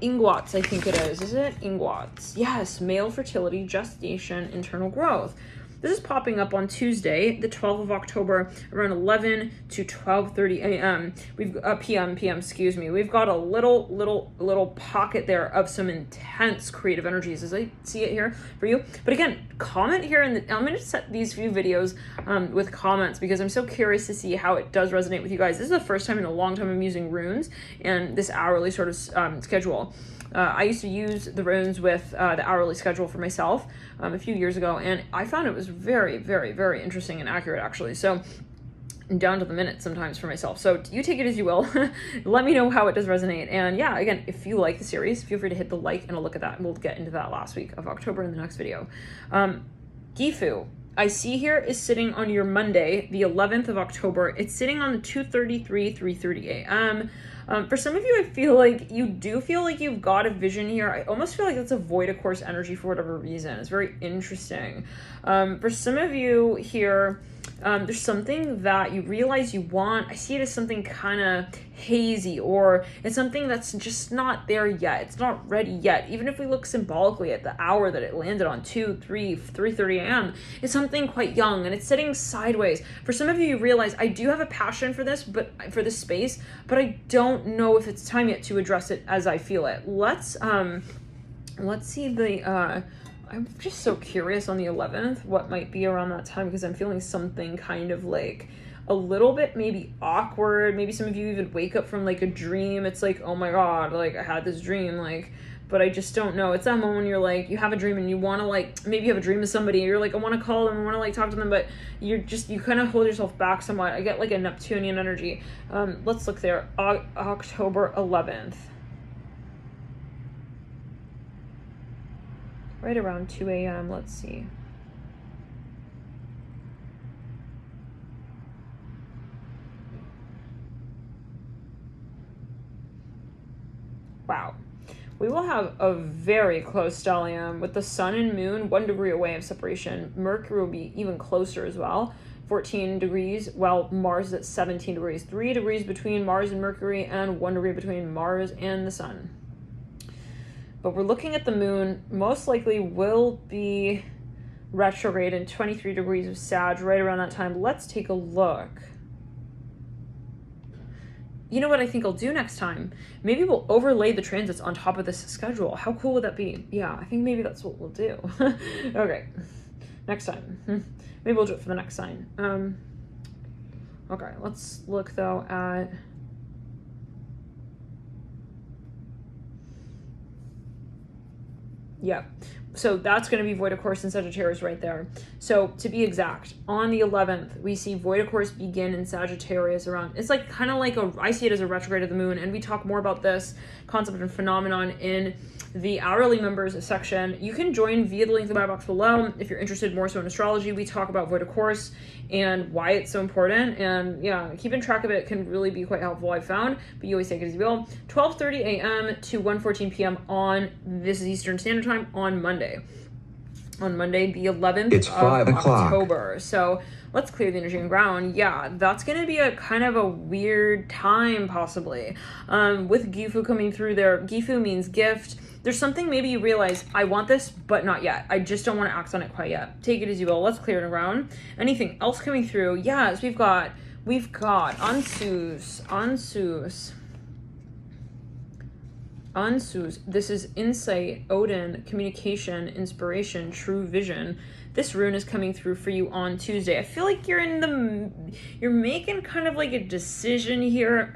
Ingwats, I think it is. Is it? Ingwats. Yes, male fertility, gestation, internal growth. This is popping up on Tuesday, the 12th of October, around 11 to 12:30 a.m. PM, excuse me. We've got a little pocket there of some intense creative energies as I see it here for you. But again, comment here, I'm going to set these few videos with comments because I'm so curious to see how it does resonate with you guys. This is the first time in a long time I'm using runes and this hourly sort of schedule. I used to use the runes with the hourly schedule for myself a few years ago, and I found it was very, very, very interesting and accurate, actually. So, down to the minute sometimes for myself. So, you take it as you will. Let me know how it does resonate. And yeah, again, if you like the series, feel free to hit the like and a look at that, and we'll get into that last week of October in the next video. Gifu, I see here is sitting on your Monday, the 11th of October. It's sitting on the 3:30 a.m. For some of you, I feel like you've got a vision here. I almost feel like that's a void, of course, energy for whatever reason. It's very interesting. For some of you here, there's something that you realize you want. I see it as something kind of hazy, or it's something that's just not there yet. It's not ready yet. Even if we look symbolically at the hour that it landed on, 3:30 a.m., it's something quite young and it's sitting sideways. For some of you, you realize I do have a passion for this, but for this space, but I don't know if it's time yet to address it as I feel it. Let's see the I'm just so curious on the 11th what might be around that time, because I'm feeling something kind of like a little bit maybe awkward. Maybe some of you even wake up from like a dream. It's like, oh my God, like I had this dream, like, but I just don't know. It's that moment when you're like, you have a dream and you want to like, maybe you have a dream of somebody and you're like, I want to call them, I want to like talk to them, but you kind of hold yourself back somewhat. I get like a Neptunian energy. Let's look there. October 11th. Right around 2 a.m. Let's see. Wow. We will have a very close stellium with the sun and moon 1 degree away of separation. Mercury will be even closer as well, 14 degrees, while Mars is at 17 degrees. 3 degrees between Mars and Mercury and 1 degree between Mars and the sun. But we're looking at the moon, most likely will be retrograde in 23 degrees of Sag right around that time. Let's take a look. You know what I think I'll do next time? Maybe we'll overlay the transits on top of this schedule. How cool would that be? Yeah, I think maybe that's what we'll do. Okay, next time. Maybe we'll do it for the next sign. Okay, let's look though at... Yeah, so that's going to be void of course in Sagittarius right there. So to be exact, on the 11th, we see void of course begin in Sagittarius around, it's like kind of like I see it as a retrograde of the moon, and we talk more about this concept and phenomenon in the hourly members section. You can join via the link in the bio box below if you're interested more so in astrology. We talk about void of course and why it's so important, and yeah, keeping track of it can really be quite helpful, I've found, but you always take it as you will. 12:30 a.m. to 1:14 p.m. on, this is Eastern Standard Time, on Monday. On Monday, the 11th it's 5 of o'clock. October. So let's clear the energy and ground. Yeah, that's going to be a kind of a weird time, possibly. With Gifu coming through there. Gifu means gift. There's something maybe you realize, I want this, but not yet. I just don't want to act on it quite yet. Take it as you will. Let's clear it around. Anything else coming through? Yes, we've got Ansus. This is insight, Odin, communication, inspiration, true vision. This rune is coming through for you on Tuesday. I feel like you're making kind of like a decision here.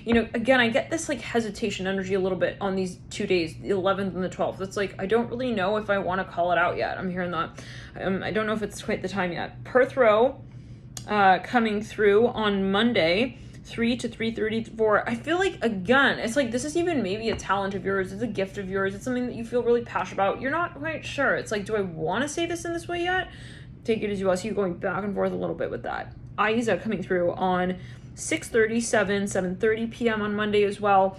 You know, again, I get this like hesitation energy a little bit on these 2 days, the 11th and the 12th. It's like, I don't really know if I want to call it out yet. I'm hearing that. I don't know if it's quite the time yet. Perth row coming through on Monday, 3 to 3:34. I feel like, again, it's like this is even maybe a talent of yours, it's a gift of yours, it's something that you feel really passionate about. You're not quite sure. It's like, do I want to say this in this way yet? Take it as you will. So you're going back and forth a little bit with that. Aiza coming through on 7:30 p.m. on Monday as well.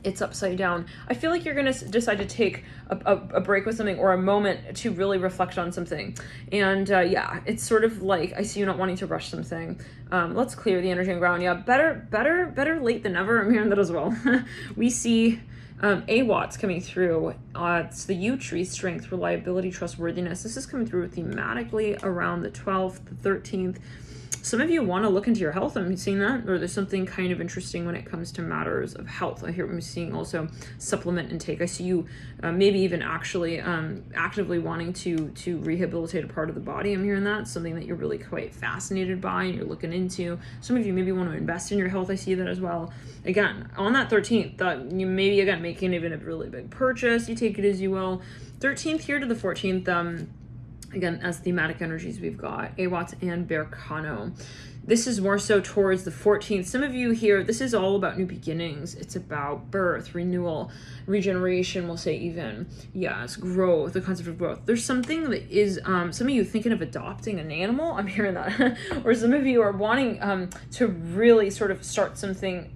It's upside down. I feel like you're going to decide to take a break with something, or a moment to really reflect on something. And yeah, it's sort of like, I see you not wanting to rush something. Let's clear the energy and ground. Yeah, better late than never. I'm hearing that as well. We see AWAT's coming through. It's the U tree, strength, reliability, trustworthiness. This is coming through thematically around the 12th, the 13th. Some of you want to look into your health. I'm seeing that, or there's something kind of interesting when it comes to matters of health. I hear I'm seeing also supplement intake. I see you maybe even actually actively wanting to rehabilitate a part of the body. I'm hearing that, something that you're really quite fascinated by and you're looking into. Some of you maybe want to invest in your health. I see that as well. Again, on that 13th, you maybe again making even a really big purchase. You take it as you will. 13th here to the 14th. Again, as thematic energies, we've got Awat and Berkano. This is more so towards the 14th. Some of you here, this is all about new beginnings. It's about birth, renewal, regeneration, we'll say even. Yes, growth, the concept of growth. There's something that is, some of you thinking of adopting an animal. I'm hearing that. Or some of you are wanting to really sort of start something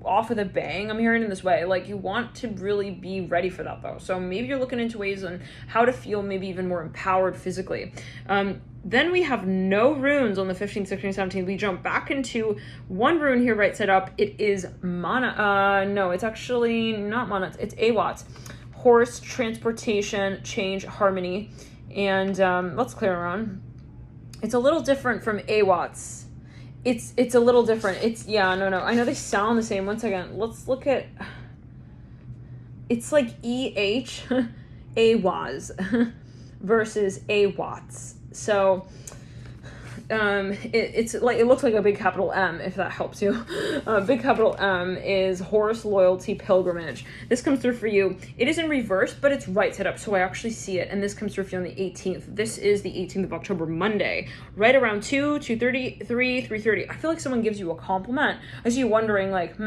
off with a bang. I'm hearing in this way, like you want to really be ready for that though. So maybe you're looking into ways on how to feel maybe even more empowered physically. Then we have no runes on the 15th, 16th, 17th. We jump back into one rune here right side up. It is mana. No, it's actually not mana. It's Awat. Horse, transportation, change, harmony. And let's clear around. It's a little different from Awat's. It's a little different. No. I know they sound the same. One second. Let's look at, it's like EH, AWAS versus AWATS. So it's like, it looks like a big capital M, if that helps you. Big capital M is Horse Loyalty Pilgrimage. This comes through for you. It is in reverse, but it's right side up, so I actually see it, and this comes through for you on the 18th. This is the 18th of October, Monday, right around 2:30, 3:30. I feel like someone gives you a compliment. I see you wondering, like,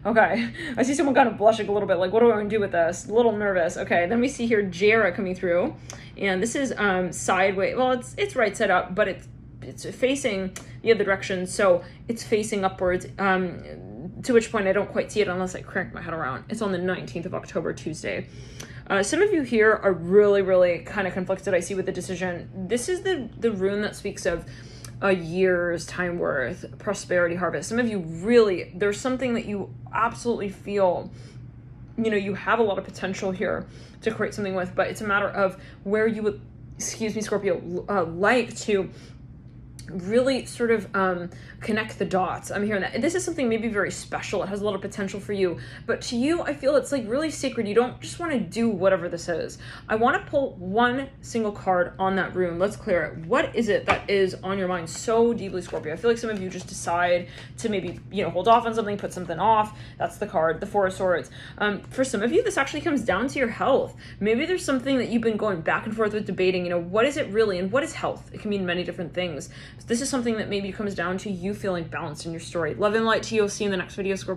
okay. I see someone kind of blushing a little bit, like, what do I want to do with this? A little nervous. Okay, then we see here Jera coming through, and this is sideways. Well, it's right side up, but it's facing the other direction, so it's facing upwards, to which point I don't quite see it unless I crank my head around. It's on the 19th of October, Tuesday. Some of you here are really, really kind of conflicted, I see, with the decision. This is the rune that speaks of a year's time worth, prosperity, harvest. Some of you really, there's something that you absolutely feel, you have a lot of potential here to create something with, but it's a matter of where you would, Scorpio, like to really sort of connect the dots. I'm hearing that. This is something maybe very special. It has a lot of potential for you. But to you, I feel it's like really sacred. You don't just want to do whatever this is. I want to pull one single card on that rune. Let's clear it. What is it that is on your mind so deeply, Scorpio? I feel like some of you just decide to maybe, hold off on something, put something off. That's the card, the Four of Swords. For some of you, this actually comes down to your health. Maybe there's something that you've been going back and forth with, debating, what is it really, and what is health? It can mean many different things. This is something that maybe comes down to you feeling balanced in your story. Love and light to you. I'll see you in the next video, Scorpio.